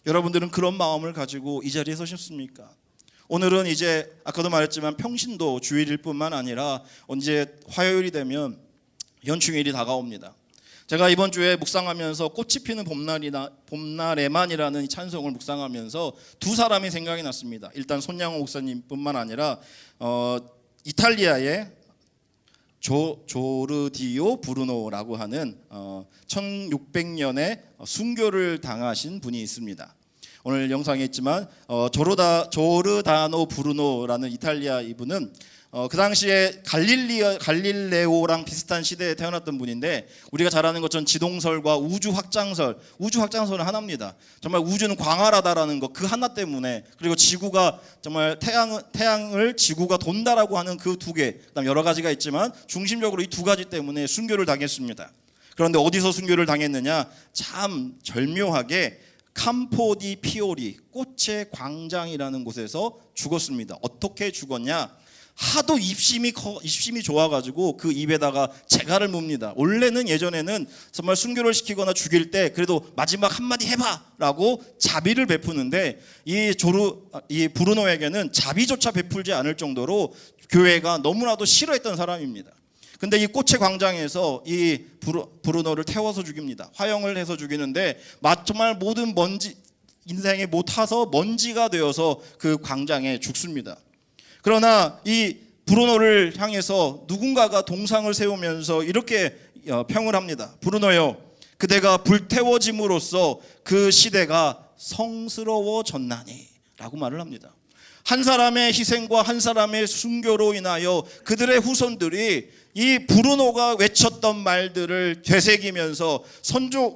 여러분들은 그런 마음을 가지고 이 자리에 서셨습니까? 오늘은 이제 아까도 말했지만 평신도 주일일 뿐만 아니라 언제 화요일이 되면 연충일이 다가옵니다. 제가 이번 주에 묵상하면서 꽃이 피는 봄날에만이라는 이 찬송을 묵상하면서 두 사람이 생각이 났습니다. 일단 손양호 목사님뿐만 아니라 이탈리아의 조르디오 브루노라고 하는 1600년에 순교를 당하신 분이 있습니다. 오늘 영상에 있지만 조르다노 브루노라는 이탈리아 이분은 그 당시에 갈릴레오랑 비슷한 시대에 태어났던 분인데, 우리가 잘 아는 것처럼 지동설과 우주 확장설은 하나입니다. 정말 우주는 광활하다라는 것 그 하나 때문에, 그리고 지구가 정말 태양을 지구가 돈다라고 하는 그 두 개, 그다음 여러 가지가 있지만 중심적으로 이 두 가지 때문에 순교를 당했습니다. 그런데 어디서 순교를 당했느냐? 참 절묘하게 캠포 디 피오리, 꽃의 광장이라는 곳에서 죽었습니다. 어떻게 죽었냐? 하도 입심이 좋아가지고 그 입에다가 재갈을 뭅니다. 원래는 예전에는 정말 순교를 시키거나 죽일 때 그래도 마지막 한마디 해봐라고 자비를 베푸는데 이 브루노에게는 자비조차 베풀지 않을 정도로 교회가 너무나도 싫어했던 사람입니다. 근데 이 꽃의 광장에서 이 브루노를 태워서 죽입니다. 화형을 해서 죽이는데 정말 모든 인생에 못 타서 먼지가 되어서 그 광장에 죽습니다. 그러나 이 브루노를 향해서 누군가가 동상을 세우면서 이렇게 평을 합니다. 브루노요, 그대가 불태워짐으로써 그 시대가 성스러워졌나니 라고 말을 합니다. 한 사람의 희생과 한 사람의 순교로 인하여 그들의 후손들이 이 브루노가 외쳤던 말들을 되새기면서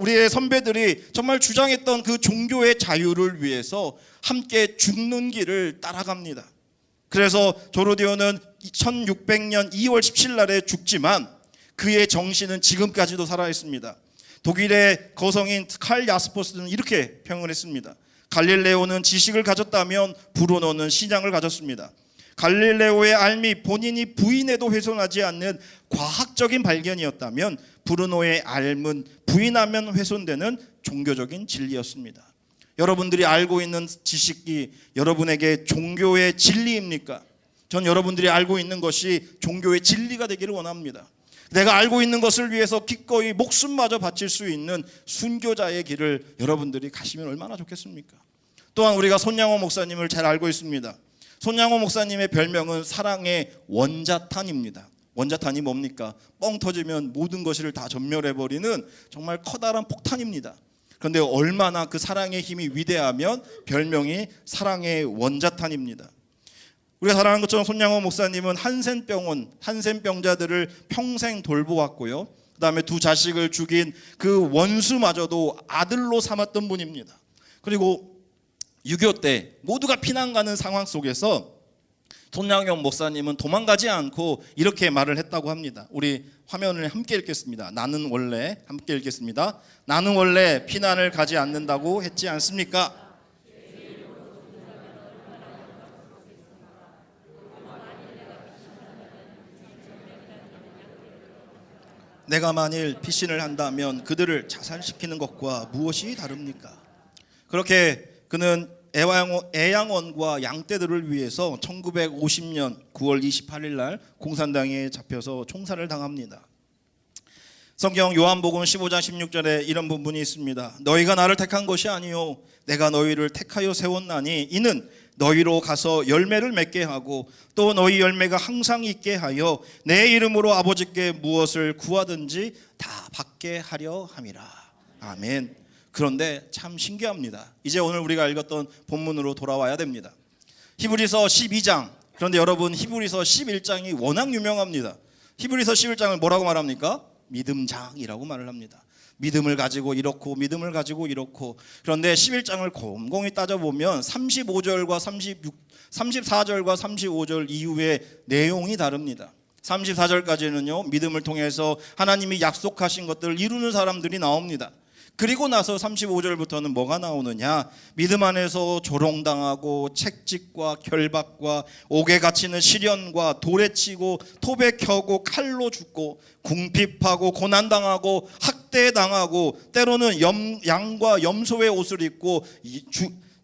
우리의 선배들이 정말 주장했던 그 종교의 자유를 위해서 함께 죽는 길을 따라갑니다. 그래서 조르디오는 1600년 2월 17일 날에 죽지만 그의 정신은 지금까지도 살아있습니다. 독일의 거성인 칼 야스퍼스는 이렇게 평을 했습니다. 갈릴레오는 지식을 가졌다면 브루노는 신앙을 가졌습니다. 갈릴레오의 알미 본인이 부인해도 훼손하지 않는 과학적인 발견이었다면 브루노의 알은 부인하면 훼손되는 종교적인 진리였습니다. 여러분들이 알고 있는 지식이 여러분에게 종교의 진리입니까? 전 여러분들이 알고 있는 것이 종교의 진리가 되기를 원합니다. 내가 알고 있는 것을 위해서 기꺼이 목숨마저 바칠 수 있는 순교자의 길을 여러분들이 가시면 얼마나 좋겠습니까? 또한 우리가 손양호 목사님을 잘 알고 있습니다. 손양호 목사님의 별명은 사랑의 원자탄입니다. 원자탄이 뭡니까? 뻥 터지면 모든 것을 다 전멸해버리는 정말 커다란 폭탄입니다. 그런데 얼마나 그 사랑의 힘이 위대하면 별명이 사랑의 원자탄입니다. 우리가 잘 아는 것처럼 손양호 목사님은 한센병자들을 평생 돌보았고요. 그 다음에 두 자식을 죽인 그 원수마저도 아들로 삼았던 분입니다. 그리고 6.25 때 모두가 피난 가는 상황 속에서 손양호 목사님은 도망가지 않고 이렇게 말을 했다고 합니다. 우리 화면을 함께 읽겠습니다. 나는 원래 함께 읽겠습니다. 나는 원래 피난을 가지 않는다고 했지 않습니까? 내가 만일 피신을 한다면 그들을 자살시키는 것과 무엇이 다릅니까? 그렇게 그는 애양원과 양떼들을 위해서 1950년 9월 28일 날 공산당에 잡혀서 총살을 당합니다. 성경 요한복음 15장 16절에 이런 부분이 있습니다. 너희가 나를 택한 것이 아니요 내가 너희를 택하여 세웠나니 이는 너희로 가서 열매를 맺게 하고 또 너희 열매가 항상 있게 하여 내 이름으로 아버지께 무엇을 구하든지 다 받게 하려 함이라. 아멘. 그런데 참 신기합니다. 이제 오늘 우리가 읽었던 본문으로 돌아와야 됩니다. 히브리서 12장. 그런데 여러분 히브리서 11장이 워낙 유명합니다. 히브리서 11장을 뭐라고 말합니까? 믿음장이라고 말을 합니다. 믿음을 가지고 이렇고 믿음을 가지고 이렇고. 그런데 11장을 곰곰이 따져보면 35절과 34절과 35절 이후의 내용이 다릅니다. 34절까지는요 믿음을 통해서 하나님이 약속하신 것들을 이루는 사람들이 나옵니다. 그리고 나서 35절부터는 뭐가 나오느냐? 믿음 안에서 조롱당하고 채찍과 결박과 옥에 갇히는 시련과 돌에 치고 톱에 켜고 칼로 죽고 궁핍하고 고난당하고 학대당하고 때로는 양과 염소의 옷을 입고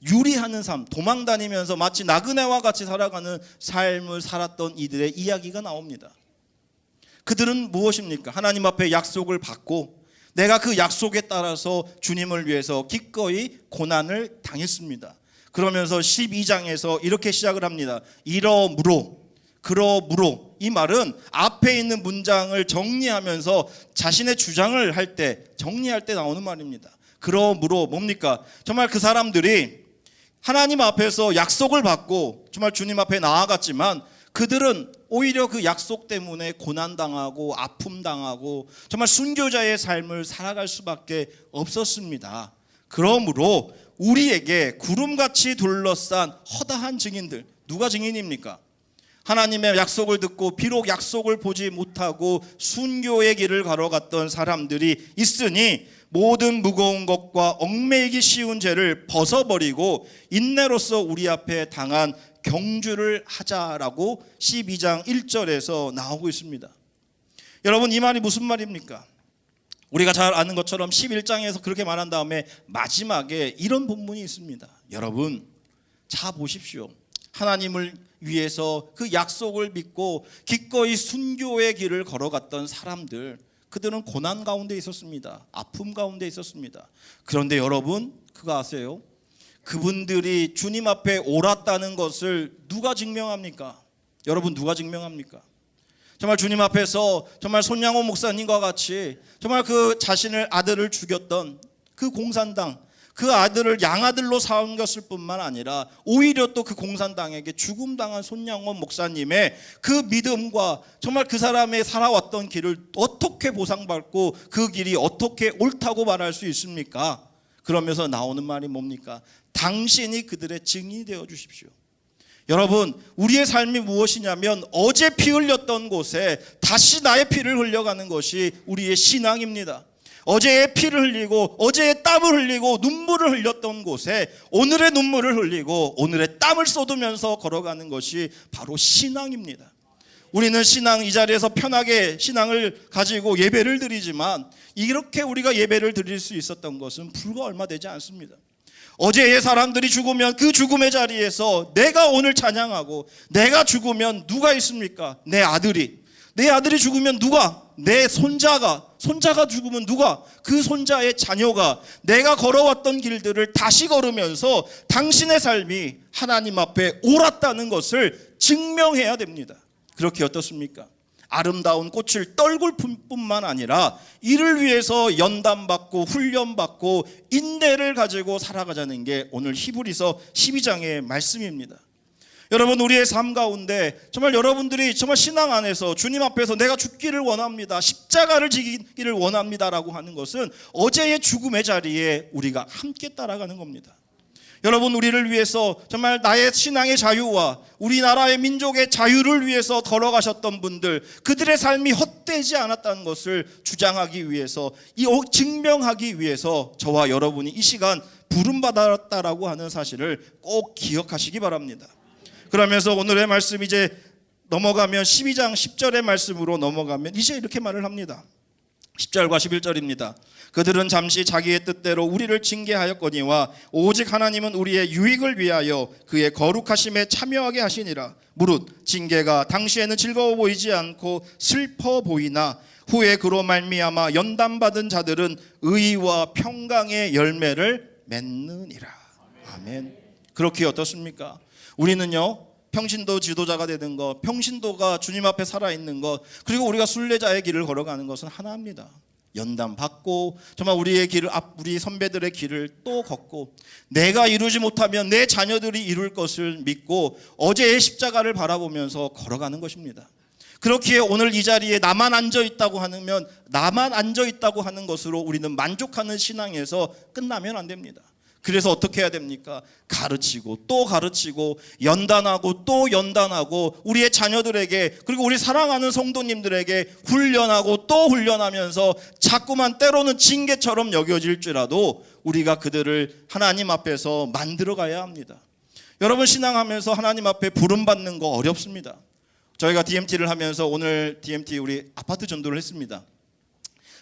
유리하는 삶, 도망다니면서 마치 나그네와 같이 살아가는 삶을 살았던 이들의 이야기가 나옵니다. 그들은 무엇입니까? 하나님 앞에 약속을 받고 내가 그 약속에 따라서 주님을 위해서 기꺼이 고난을 당했습니다. 그러면서 12장에서 이렇게 시작을 합니다. 이러므로 그러므로. 이 말은 앞에 있는 문장을 정리하면서 자신의 주장을 할 때 정리할 때 나오는 말입니다. 그러므로 뭡니까? 정말 그 사람들이 하나님 앞에서 약속을 받고 정말 주님 앞에 나아갔지만 그들은 오히려 그 약속 때문에 고난당하고 아픔당하고 정말 순교자의 삶을 살아갈 수밖에 없었습니다. 그러므로 우리에게 구름같이 둘러싼 허다한 증인들, 누가 증인입니까? 하나님의 약속을 듣고 비록 약속을 보지 못하고 순교의 길을 걸어갔던 사람들이 있으니 모든 무거운 것과 얽매이기 쉬운 죄를 벗어버리고 인내로서 우리 앞에 당한 경주를 하자라고 12장 1절에서 나오고 있습니다. 여러분 이 말이 무슨 말입니까? 우리가 잘 아는 것처럼 11장에서 그렇게 말한 다음에 마지막에 이런 본문이 있습니다. 여러분 자 보십시오. 하나님을 위해서 그 약속을 믿고 기꺼이 순교의 길을 걸어갔던 사람들, 그들은 고난 가운데 있었습니다. 아픔 가운데 있었습니다. 그런데 여러분 그거 아세요? 그분들이 주님 앞에 옳았다는 것을 누가 증명합니까? 여러분 누가 증명합니까? 정말 주님 앞에서 정말 손양호 목사님과 같이 정말 그 자신의 아들을 죽였던 그 공산당, 그 아들을 양아들로 삼겼을 뿐만 아니라 오히려 또 그 공산당에게 죽음당한 손양호 목사님의 그 믿음과 정말 그 사람의 살아왔던 길을 어떻게 보상받고 그 길이 어떻게 옳다고 말할 수 있습니까? 그러면서 나오는 말이 뭡니까? 당신이 그들의 증인이 되어 주십시오. 여러분 우리의 삶이 무엇이냐면 어제 피 흘렸던 곳에 다시 나의 피를 흘려가는 것이 우리의 신앙입니다. 어제의 피를 흘리고 어제의 땀을 흘리고 눈물을 흘렸던 곳에 오늘의 눈물을 흘리고 오늘의 땀을 쏟으면서 걸어가는 것이 바로 신앙입니다. 우리는 신앙 이 자리에서 편하게 신앙을 가지고 예배를 드리지만 이렇게 우리가 예배를 드릴 수 있었던 것은 불과 얼마 되지 않습니다. 어제의 사람들이 죽으면 그 죽음의 자리에서 내가 오늘 찬양하고 내가 죽으면 누가 있습니까? 내 아들이 죽으면 누가? 내 손자가 죽으면 누가? 그 손자의 자녀가 내가 걸어왔던 길들을 다시 걸으면서 당신의 삶이 하나님 앞에 옳았다는 것을 증명해야 됩니다. 그렇게 어떻습니까? 아름다운 꽃을 떨굴 뿐만 아니라 이를 위해서 연단받고 훈련받고 인내를 가지고 살아가자는 게 오늘 히브리서 12장의 말씀입니다. 여러분, 우리의 삶 가운데 정말 여러분들이 정말 신앙 안에서 주님 앞에서 내가 죽기를 원합니다, 십자가를 지기를 원합니다라고 하는 것은 어제의 죽음의 자리에 우리가 함께 따라가는 겁니다. 여러분, 우리를 위해서 정말 나의 신앙의 자유와 우리나라의 민족의 자유를 위해서 걸어가셨던 분들, 그들의 삶이 헛되지 않았다는 것을 주장하기 위해서, 증명하기 위해서 저와 여러분이 이 시간 부름받았다라고 하는 사실을 꼭 기억하시기 바랍니다. 그러면서 오늘의 말씀 이제 넘어가면 12장 10절의 말씀으로 넘어가면 이제 이렇게 말을 합니다. 10절과 11절입니다. 그들은 잠시 자기의 뜻대로 우리를 징계하였거니와 오직 하나님은 우리의 유익을 위하여 그의 거룩하심에 참여하게 하시니라. 무릇 징계가 당시에는 즐거워 보이지 않고 슬퍼 보이나 후에 그로 말미암아 연단받은 자들은 의와 평강의 열매를 맺느니라. 아멘. 그렇게 어떻습니까? 우리는요, 평신도 지도자가 되는 것, 평신도가 주님 앞에 살아있는 것, 그리고 우리가 순례자의 길을 걸어가는 것은 하나입니다. 연단 받고 정말 우리의 길을, 우리 선배들의 길을 또 걷고, 내가 이루지 못하면 내 자녀들이 이룰 것을 믿고 어제의 십자가를 바라보면서 걸어가는 것입니다. 그렇기에 오늘 이 자리에 나만 앉아있다고 하면, 나만 앉아있다고 하는 것으로 우리는 만족하는 신앙에서 끝나면 안 됩니다. 그래서 어떻게 해야 됩니까? 가르치고 또 가르치고 연단하고 또 연단하고 우리의 자녀들에게, 그리고 우리 사랑하는 성도님들에게 훈련하고 또 훈련하면서 자꾸만 때로는 징계처럼 여겨질지라도 우리가 그들을 하나님 앞에서 만들어 가야 합니다. 여러분, 신앙하면서 하나님 앞에 부름받는 거 어렵습니다. 저희가 DMT를 하면서 오늘 DMT 우리 아파트 전도를 했습니다.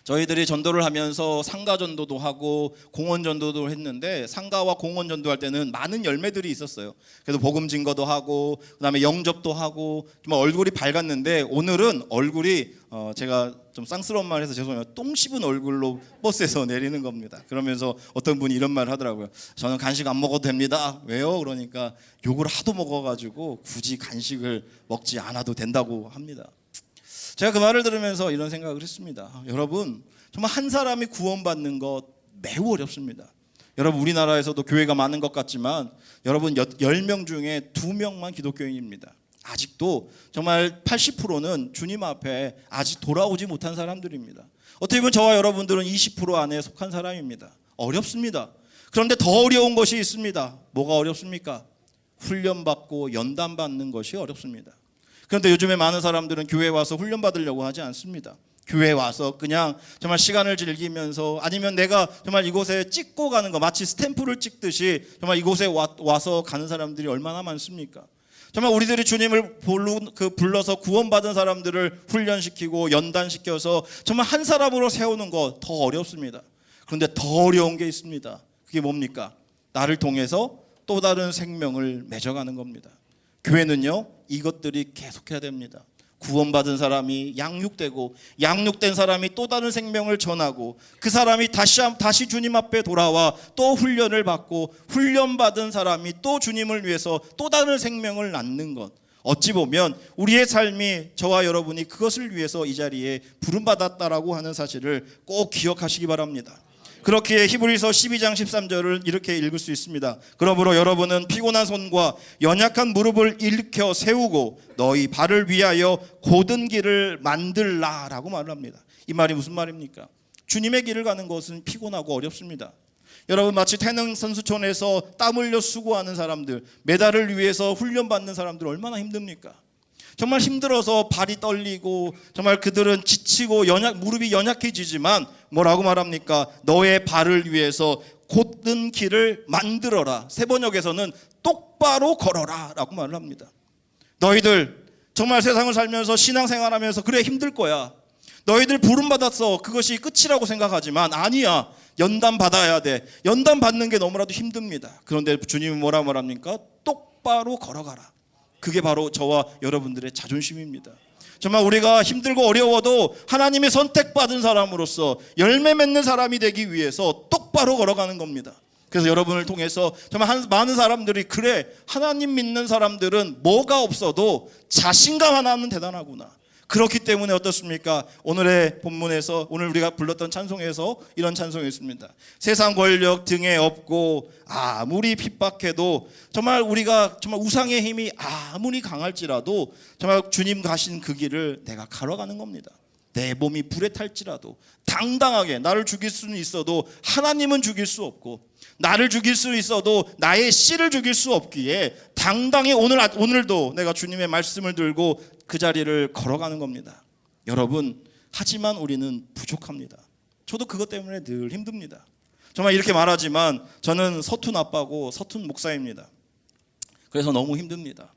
저희들이 전도를 하면서 상가 전도도 하고 공원 전도도 했는데, 상가와 공원 전도할 때는 많은 열매들이 있었어요. 그래서 복음 증거도 하고 그다음에 영접도 하고 정말 얼굴이 밝았는데, 오늘은 얼굴이 제가 좀 쌍스러운 말 해서 죄송해요, 똥 씹은 얼굴로 버스에서 내리는 겁니다. 그러면서 어떤 분이 이런 말을 하더라고요. 저는 간식 안 먹어도 됩니다. 왜요? 그러니까 욕을 하도 먹어가지고 굳이 간식을 먹지 않아도 된다고 합니다. 제가 그 말을 들으면서 이런 생각을 했습니다. 여러분, 정말 한 사람이 구원받는 것 매우 어렵습니다. 여러분, 우리나라에서도 교회가 많은 것 같지만 여러분 10명 중에 2명만 기독교인입니다. 아직도 정말 80%는 주님 앞에 아직 돌아오지 못한 사람들입니다. 어떻게 보면 저와 여러분들은 20% 안에 속한 사람입니다. 어렵습니다. 그런데 더 어려운 것이 있습니다. 뭐가 어렵습니까? 훈련받고 연단받는 것이 어렵습니다. 그런데 요즘에 많은 사람들은 교회에 와서 훈련받으려고 하지 않습니다. 교회에 와서 그냥 정말 시간을 즐기면서, 아니면 내가 정말 이곳에 찍고 가는 거, 마치 스탬프를 찍듯이 정말 이곳에 와서 가는 사람들이 얼마나 많습니까? 정말 우리들이 주님을 불러서 구원받은 사람들을 훈련시키고 연단시켜서 정말 한 사람으로 세우는 거 더 어렵습니다. 그런데 더 어려운 게 있습니다. 그게 뭡니까? 나를 통해서 또 다른 생명을 맺어가는 겁니다. 교회는요, 이것들이 계속해야 됩니다. 구원받은 사람이 양육되고, 양육된 사람이 또 다른 생명을 전하고, 그 사람이 다시 주님 앞에 돌아와 또 훈련을 받고, 훈련받은 사람이 또 주님을 위해서 또 다른 생명을 낳는 것, 어찌 보면 우리의 삶이, 저와 여러분이 그것을 위해서 이 자리에 부름받았다라고 하는 사실을 꼭 기억하시기 바랍니다. 그렇기에 히브리서 12장 13절을 이렇게 읽을 수 있습니다. 그러므로 여러분은 피곤한 손과 연약한 무릎을 일으켜 세우고 너희 발을 위하여 곧은 길을 만들라라고 말을 합니다. 이 말이 무슨 말입니까? 주님의 길을 가는 것은 피곤하고 어렵습니다. 여러분, 마치 태능 선수촌에서 땀 흘려 수고하는 사람들, 메달을 위해서 훈련받는 사람들 얼마나 힘듭니까? 정말 힘들어서 발이 떨리고 정말 그들은 지치고 무릎이 연약해지지만 뭐라고 말합니까? 너의 발을 위해서 곧은 길을 만들어라. 세번역에서는 똑바로 걸어라 라고 말을 합니다. 너희들 정말 세상을 살면서 신앙생활하면서 그래 힘들 거야. 너희들 부름받았어. 그것이 끝이라고 생각하지만 아니야. 연단 받아야 돼. 연단 받는 게 너무나도 힘듭니다. 그런데 주님은 뭐라 말합니까? 똑바로 걸어가라. 그게 바로 저와 여러분들의 자존심입니다. 정말 우리가 힘들고 어려워도 하나님의 선택받은 사람으로서 열매 맺는 사람이 되기 위해서 똑바로 걸어가는 겁니다. 그래서 여러분을 통해서 정말 많은 사람들이, 그래 하나님 믿는 사람들은 뭐가 없어도 자신감 하나는 대단하구나, 그렇기 때문에 어떻습니까? 오늘의 본문에서 오늘 우리가 불렀던 찬송에서 이런 찬송이 있습니다. 세상 권력 등에 업고 아무리 핍박해도 정말 우리가 정말 우상의 힘이 아무리 강할지라도 정말 주님 가신 그 길을 내가 걸어가는 겁니다. 내 몸이 불에 탈지라도 당당하게 나를 죽일 수는 있어도 하나님은 죽일 수 없고 나를 죽일 수 있어도 나의 씨를 죽일 수 없기에 당당히 오늘도 내가 주님의 말씀을 들고 그 자리를 걸어가는 겁니다. 여러분, 하지만 우리는 부족합니다. 저도 그것 때문에 늘 힘듭니다. 정말 이렇게 말하지만 저는 서툰 아빠고 서툰 목사입니다. 그래서 너무 힘듭니다.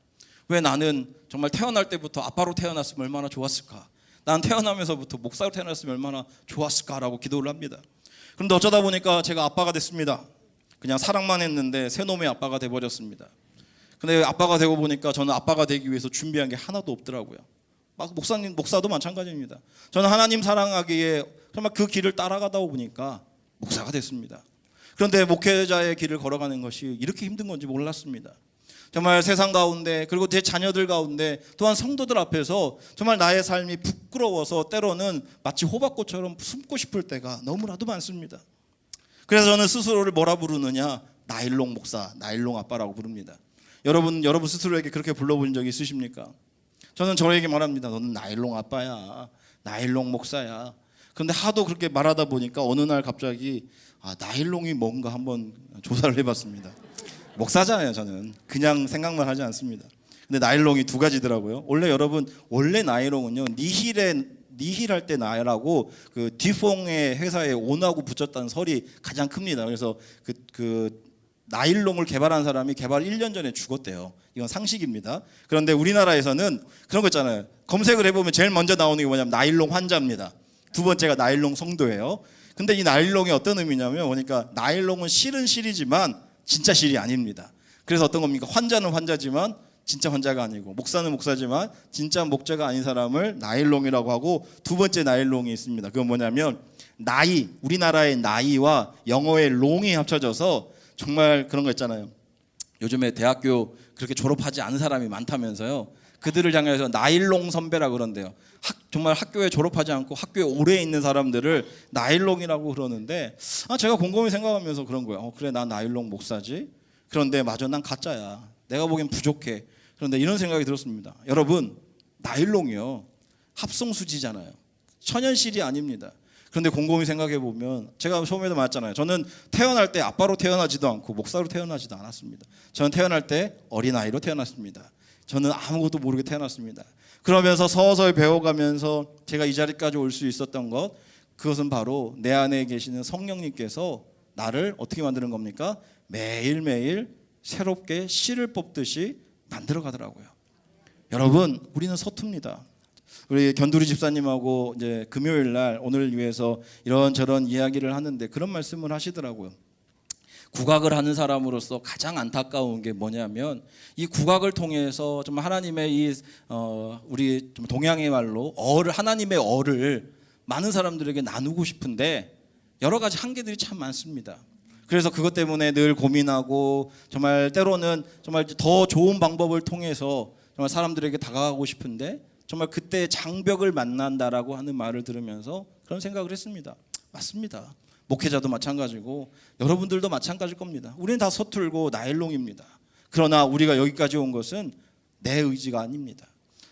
왜 나는 정말 태어날 때부터 아빠로 태어났으면 얼마나 좋았을까? 난 태어나면서부터 목사로 태어났으면 얼마나 좋았을까라고 기도를 합니다. 그런데 어쩌다 보니까 제가 아빠가 됐습니다. 그냥 사랑만 했는데 새놈의 아빠가 돼버렸습니다. 근데 아빠가 되고 보니까 저는 아빠가 되기 위해서 준비한 게 하나도 없더라고요. 막 목사도 마찬가지입니다. 저는 하나님 사랑하기에 정말 그 길을 따라가다 보니까 목사가 됐습니다. 그런데 목회자의 길을 걸어가는 것이 이렇게 힘든 건지 몰랐습니다. 정말 세상 가운데 그리고 제 자녀들 가운데 또한 성도들 앞에서 정말 나의 삶이 부끄러워서 때로는 마치 호박꽃처럼 숨고 싶을 때가 너무나도 많습니다. 그래서 저는 스스로를 뭐라 부르느냐? 나일롱 목사, 나일롱 아빠라고 부릅니다. 여러분 스스로에게 그렇게 불러본 적이 있으십니까? 저는 저에게 말합니다. 너는 나일롱 아빠야, 나일롱 목사야. 그런데 하도 그렇게 말하다 보니까 어느 날 갑자기 나일롱이 뭔가 한번 조사를 해봤습니다. 목사잖아요. 저는 그냥 생각만 하지 않습니다. 근데 나일롱이 두 가지더라고요. 원래 나일롱은요, 니힐할 때 나라고 그 뒤퐁의 회사에 온하고 붙였다는 설이 가장 큽니다. 그래서 그 나일롱을 개발한 사람이 개발 1년 전에 죽었대요. 이건 상식입니다. 그런데 우리나라에서는 그런 거 있잖아요. 검색을 해보면 제일 먼저 나오는 게 뭐냐면 나일롱 환자입니다. 두 번째가 나일롱 성도예요. 근데 이 나일롱이 어떤 의미냐면 보니까 나일롱은 실은 실이지만 진짜 실이 아닙니다. 그래서 어떤 겁니까? 환자는 환자지만 진짜 환자가 아니고, 목사는 목사지만 진짜 목자가 아닌 사람을 나일롱이라고 하고, 두 번째 나일롱이 있습니다. 그건 뭐냐면 나이, 우리나라의 나이와 영어의 롱이 합쳐져서 정말 그런 거 있잖아요. 요즘에 대학교 그렇게 졸업하지 않은 사람이 많다면서요. 그들을 향해서 나일롱 선배라 그런대요. 정말 학교에 졸업하지 않고 학교에 오래 있는 사람들을 나일롱이라고 그러는데, 제가 곰곰이 생각하면서 그런 거예요. 그래, 난 나일롱 목사지. 그런데 맞아, 난 가짜야. 내가 보기엔 부족해. 그런데 이런 생각이 들었습니다. 여러분, 나일롱이요, 합성수지잖아요. 천연실이 아닙니다. 그런데 곰곰이 생각해 보면, 제가 처음에도 말했잖아요. 저는 태어날 때 아빠로 태어나지도 않고 목사로 태어나지도 않았습니다. 저는 태어날 때 어린아이로 태어났습니다. 저는 아무것도 모르게 태어났습니다. 그러면서 서서히 배워가면서 제가 이 자리까지 올 수 있었던 것, 그것은 바로 내 안에 계시는 성령님께서 나를 어떻게 만드는 겁니까? 매일매일 새롭게 씨를 뽑듯이 만들어 가더라고요. 여러분, 우리는 서툽니다. 우리 견두리 집사님하고 이제 금요일 날 오늘을 위해서 이런저런 이야기를 하는데 그런 말씀을 하시더라고요. 국악을 하는 사람으로서 가장 안타까운 게 뭐냐면, 이 국악을 통해서 좀 하나님의 우리 좀 동양의 말로 하나님의 어를 많은 사람들에게 나누고 싶은데 여러 가지 한계들이 참 많습니다. 그래서 그것 때문에 늘 고민하고, 정말 때로는 정말 더 좋은 방법을 통해서 정말 사람들에게 다가가고 싶은데, 정말 그때 장벽을 만난다라고 하는 말을 들으면서 그런 생각을 했습니다. 맞습니다. 목회자도 마찬가지고 여러분들도 마찬가지일 겁니다. 우리는 다 서툴고 나일롱입니다. 그러나 우리가 여기까지 온 것은 내 의지가 아닙니다.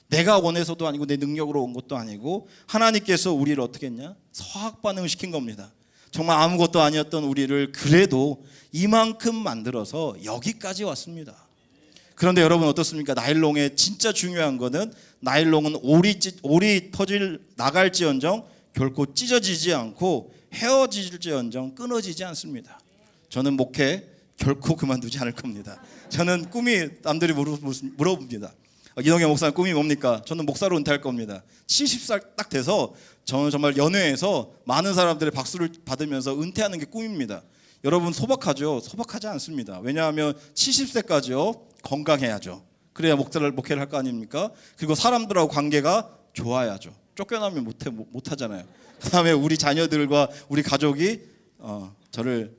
내가 원해서도 아니고 내 능력으로 온 것도 아니고, 하나님께서 우리를 어떻게 했냐? 서학 반응을 시킨 겁니다. 정말 아무것도 아니었던 우리를 그래도 이만큼 만들어서 여기까지 왔습니다. 그런데 여러분 어떻습니까? 나일롱의 진짜 중요한 거는, 나일롱은 올이 나갈지언정 결코 찢어지지 않고 헤어질지언정 끊어지지 않습니다. 저는 목회 결코 그만두지 않을 겁니다. 저는 꿈이, 남들이 물어봅니다. 이동영 목사님 꿈이 뭡니까? 저는 목사로 은퇴할 겁니다. 70살 딱 돼서 저는 정말 연회에서 많은 사람들의 박수를 받으면서 은퇴하는 게 꿈입니다. 여러분 소박하죠? 소박하지 않습니다. 왜냐하면 70세까지요 건강해야죠. 그래야 목회를 할 거 아닙니까? 그리고 사람들하고 관계가 좋아야죠. 쫓겨나면 못하잖아요. 그 다음에 우리 자녀들과 우리 가족이 저를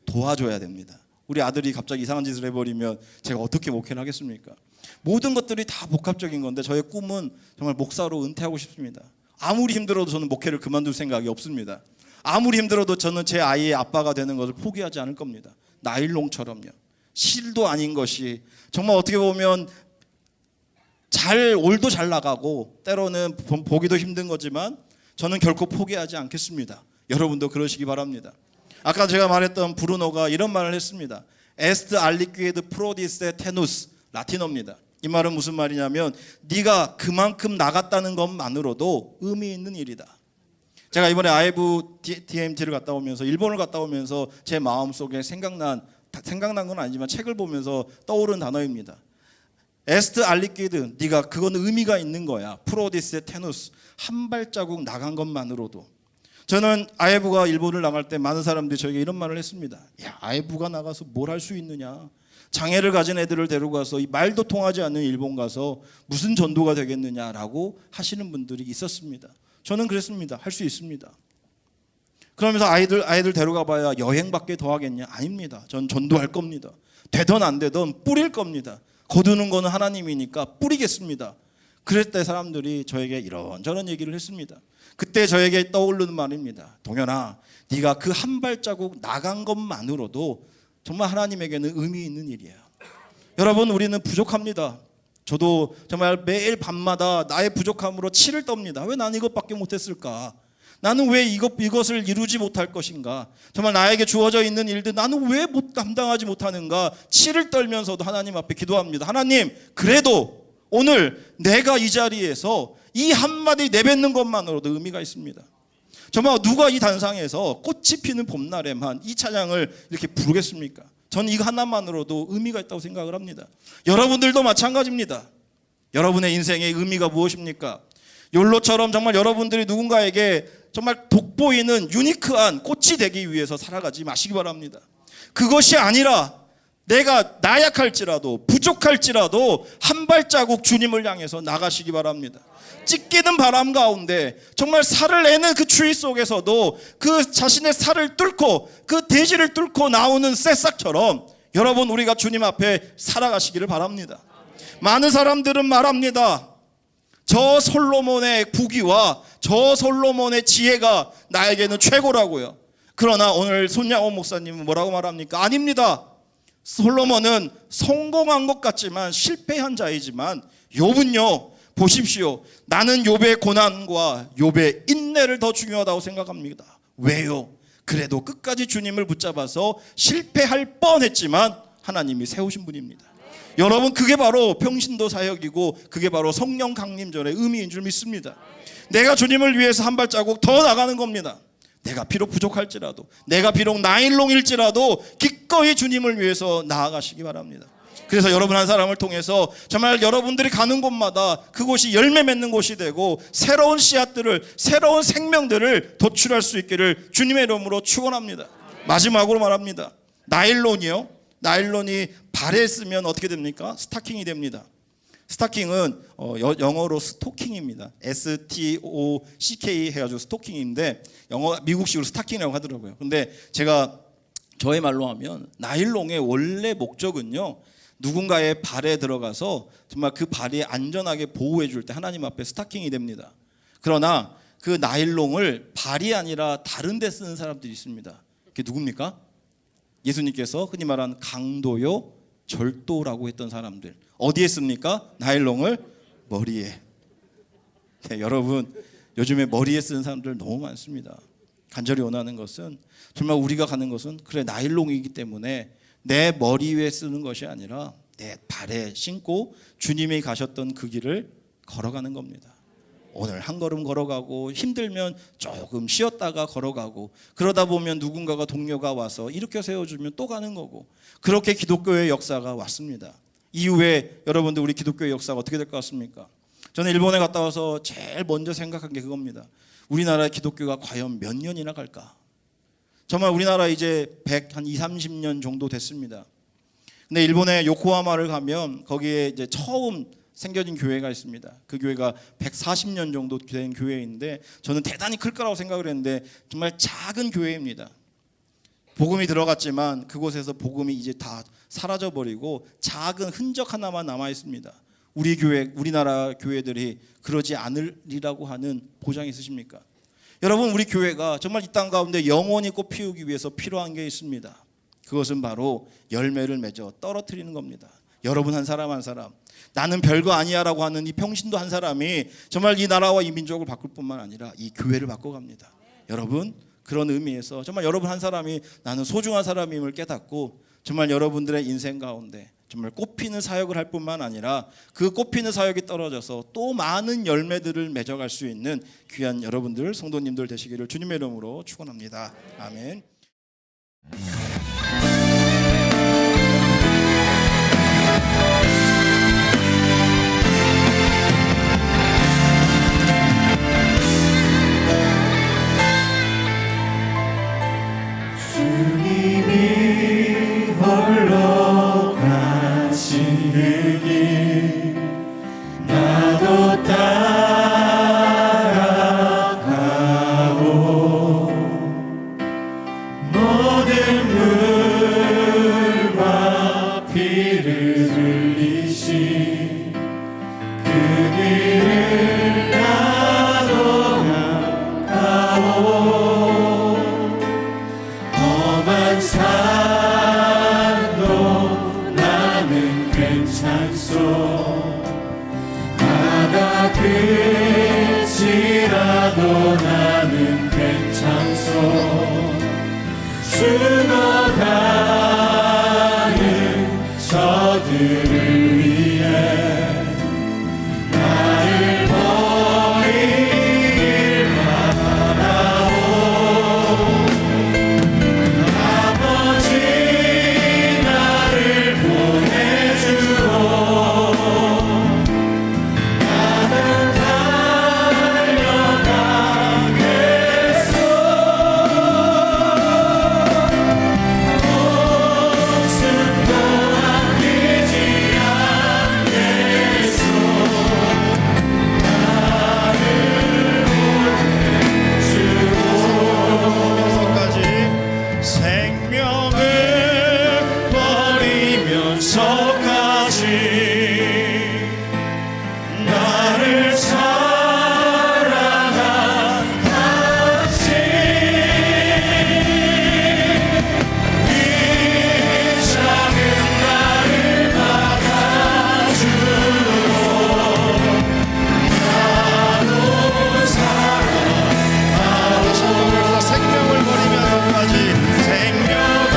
도와줘야 됩니다. 우리 아들이 갑자기 이상한 짓을 해버리면 제가 어떻게 목회를 하겠습니까? 모든 것들이 다 복합적인 건데 저의 꿈은 정말 목사로 은퇴하고 싶습니다. 아무리 힘들어도 저는 목회를 그만둘 생각이 없습니다. 아무리 힘들어도 저는 제 아이의 아빠가 되는 것을 포기하지 않을 겁니다. 나일론처럼요. 실도 아닌 것이 정말 어떻게 보면 올도 잘 나가고 때로는 보기도 힘든 거지만 저는 결코 포기하지 않겠습니다. 여러분도 그러시기 바랍니다. 아까 제가 말했던 브루노가 이런 말을 했습니다. 에스트 알리퀴드 프로디세 테누스, 라틴어입니다. 이 말은 무슨 말이냐면 네가 그만큼 나갔다는 것만으로도 의미 있는 일이다. 제가 이번에 아이브 DMT를 갔다 오면서 일본을 갔다 오면서 제 마음속에 생각난 건 아니지만 책을 보면서 떠오른 단어입니다. 에스트 알리퀴드, 네가 그건 의미가 있는 거야. 프로디세 테누스, 한 발자국 나간 것만으로도. 저는 아이브가 일본을 나갈 때 많은 사람들이 저에게 이런 말을 했습니다. 야, 아이브가 나가서 뭘 할 수 있느냐. 장애를 가진 애들을 데리고 가서 이 말도 통하지 않는 일본 가서 무슨 전도가 되겠느냐라고 하시는 분들이 있었습니다. 저는 그랬습니다. 할 수 있습니다. 그러면서 아이들 데려가 봐야 여행밖에 더 하겠냐? 아닙니다. 전 전도할 겁니다. 되든 안 되든 뿌릴 겁니다. 거두는 거는 하나님이니까 뿌리겠습니다. 그럴 때 사람들이 저에게 이런저런 얘기를 했습니다. 그때 저에게 떠오르는 말입니다. 동현아, 네가 그 한 발자국 나간 것만으로도 정말 하나님에게는 의미 있는 일이에요. 여러분, 우리는 부족합니다. 저도 정말 매일 밤마다 나의 부족함으로 치를 떱니다. 왜 나는 이것밖에 못했을까? 나는 왜 이것을 이루지 못할 것인가? 정말 나에게 주어져 있는 일들 나는 왜 감당하지 못하는가? 치를 떨면서도 하나님 앞에 기도합니다. 하나님, 그래도 오늘 내가 이 자리에서 이 한마디 내뱉는 것만으로도 의미가 있습니다. 정말 누가 이 단상에서 꽃이 피는 봄날에만 이 찬양을 이렇게 부르겠습니까? 저는 이거 하나만으로도 의미가 있다고 생각을 합니다. 여러분들도 마찬가지입니다. 여러분의 인생의 의미가 무엇입니까? 욜로처럼 정말 여러분들이 누군가에게 정말 돋보이는 유니크한 꽃이 되기 위해서 살아가지 마시기 바랍니다. 그것이 아니라 내가 나약할지라도 부족할지라도 한 발자국 주님을 향해서 나가시기 바랍니다. 찢기는 바람 가운데 정말 살을 내는 그 추위 속에서도 그 자신의 살을 뚫고 그 대지를 뚫고 나오는 새싹처럼 여러분, 우리가 주님 앞에 살아가시기를 바랍니다. 많은 사람들은 말합니다. 저 솔로몬의 부귀와 저 솔로몬의 지혜가 나에게는 최고라고요. 그러나 오늘 손양원 목사님은 뭐라고 말합니까? 아닙니다. 솔로몬은 성공한 것 같지만 실패한 자이지만 욥은요, 보십시오. 나는 욥의 고난과 욥의 인내를 더 중요하다고 생각합니다. 왜요? 그래도 끝까지 주님을 붙잡아서 실패할 뻔했지만 하나님이 세우신 분입니다. 여러분, 그게 바로 평신도 사역이고 그게 바로 성령 강림절의 의미인 줄 믿습니다. 내가 주님을 위해서 한 발자국 더 나가는 겁니다. 내가 비록 부족할지라도, 내가 비록 나일롱일지라도 기꺼이 주님을 위해서 나아가시기 바랍니다. 그래서 여러분 한 사람을 통해서 정말 여러분들이 가는 곳마다 그곳이 열매 맺는 곳이 되고 새로운 씨앗들을, 새로운 생명들을 도출할 수 있기를 주님의 이름으로 축원합니다. 마지막으로 말합니다. 나일론이요, 나일론이 발에 쓰면 어떻게 됩니까? 스타킹이 됩니다. 스타킹은 영어로 스토킹입니다. STOCK 해가지고 스토킹인데 미국식으로 스타킹이라고 하더라고요. 근데 제가 저의 말로 하면 나일론의 원래 목적은요, 누군가의 발에 들어가서 정말 그 발이 안전하게 보호해 줄 때 하나님 앞에 스타킹이 됩니다. 그러나 그 나일론을 발이 아니라 다른 데 쓰는 사람들이 있습니다. 그게 누굽니까? 예수님께서 흔히 말하는 강도요, 절도라고 했던 사람들. 어디에 씁니까? 나일론을 머리에. 네, 여러분, 요즘에 머리에 쓰는 사람들 너무 많습니다. 간절히 원하는 것은 정말 우리가 가는 것은 그래, 나일론이기 때문에 내 머리 위에 쓰는 것이 아니라 내 발에 신고 주님이 가셨던 그 길을 걸어가는 겁니다. 오늘 한 걸음 걸어가고 힘들면 조금 쉬었다가 걸어가고 그러다 보면 누군가가 동료가 와서 일으켜 세워주면 또 가는 거고, 그렇게 기독교의 역사가 왔습니다. 이후에 여러분들 우리 기독교의 역사가 어떻게 될 것 같습니까? 저는 일본에 갔다 와서 제일 먼저 생각한 게 그겁니다. 우리나라의 기독교가 과연 몇 년이나 갈까? 정말 우리나라 이제 120, 30년 정도 됐습니다. 근데 일본의 요코하마를 가면 거기에 이제 처음 생겨진 교회가 있습니다. 그 교회가 140년 정도 된 교회인데 저는 대단히 클 거라고 생각을 했는데 정말 작은 교회입니다. 복음이 들어갔지만 그곳에서 복음이 이제 다 사라져버리고 작은 흔적 하나만 남아 있습니다. 우리 교회, 우리나라 교회들이 그러지 않으리라고 하는 보장이 있으십니까? 여러분, 우리 교회가 정말 이 땅 가운데 영원히 꽃 피우기 위해서 필요한 게 있습니다. 그것은 바로 열매를 맺어 떨어뜨리는 겁니다. 여러분 한 사람 한 사람, 나는 별거 아니야라고 하는 이 평신도 한 사람이 정말 이 나라와 이 민족을 바꿀 뿐만 아니라 이 교회를 바꿔갑니다. 여러분, 그런 의미에서 정말 여러분 한 사람이 나는 소중한 사람임을 깨닫고 정말 여러분들의 인생 가운데 정말 꽃피는 사역을 할 뿐만 아니라 그 꽃피는 사역이 떨어져서 또 많은 열매들을 맺어갈 수 있는 귀한 여러분들, 성도님들 되시기를 주님의 이름으로 축원합니다. 아멘. 주님이 홀로 가신 그 길 나도 따라가고 모든 물과 피를 흘리신 그 길을 나도 가고 험한 산도 나는 괜찮소 바다 끝이라도 나는 괜찮소 죽어가는 저들을 위해 나를 버리길 바라오 아버지 나를 보내주오 나는 달려가겠소 목숨도 아끼지 않겠소 나를 보내주오 생명을 버리면서까지 나를 사랑하신 이 작은 나를 받아주오 나도 사랑하오 생명을 버리면서까지 생명을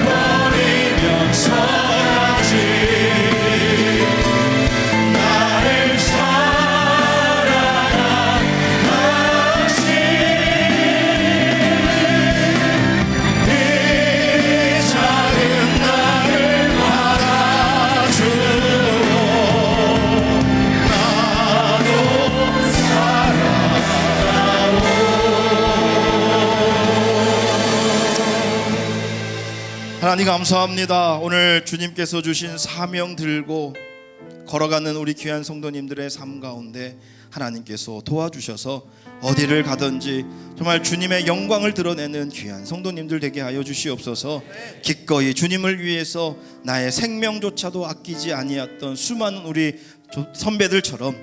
버리면서까지 나를 사랑하신 이 작은 나를 받아주오 나도 하나님 감사합니다. 오늘 주님께서 주신 사명 들고 걸어가는 우리 귀한 성도님들의 삶 가운데 하나님께서 도와주셔서 어디를 가든지 정말 주님의 영광을 드러내는 귀한 성도님들 되게 하여 주시옵소서. 기꺼이 주님을 위해서 나의 생명조차도 아끼지 아니했던 수많은 우리 선배들처럼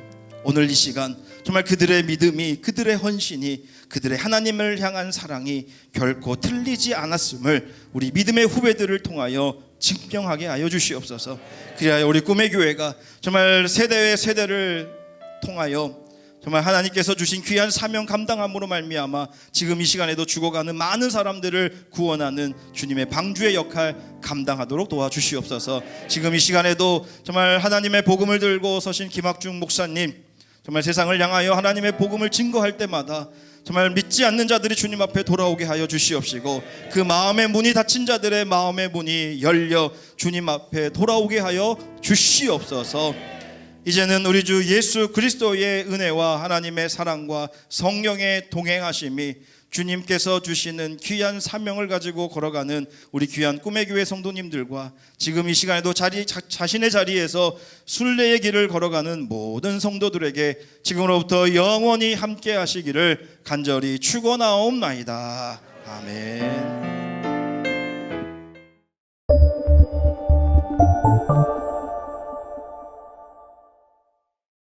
오늘 이 시간 정말 그들의 믿음이, 그들의 헌신이, 그들의 하나님을 향한 사랑이 결코 틀리지 않았음을 우리 믿음의 후배들을 통하여 증명하게 하여 주시옵소서. 그리하여 우리 꿈의 교회가 정말 세대의 세대를 통하여 정말 하나님께서 주신 귀한 사명 감당함으로 말미암아 지금 이 시간에도 죽어가는 많은 사람들을 구원하는 주님의 방주의 역할 감당하도록 도와주시옵소서. 지금 이 시간에도 정말 하나님의 복음을 들고 서신 김학중 목사님, 정말 세상을 향하여 하나님의 복음을 증거할 때마다 정말 믿지 않는 자들이 주님 앞에 돌아오게 하여 주시옵시고 그 마음의 문이 닫힌 자들의 마음의 문이 열려 주님 앞에 돌아오게 하여 주시옵소서. 이제는 우리 주 예수 그리스도의 은혜와 하나님의 사랑과 성령의 동행하심이 주님께서 주시는 귀한 사명을 가지고 걸어가는 우리 귀한 꿈의 교회 성도님들과 지금 이 시간에도 자신의 자리에서 순례의 길을 걸어가는 모든 성도들에게 지금으로부터 영원히 함께 하시기를 간절히 축원하옵나이다. 아멘.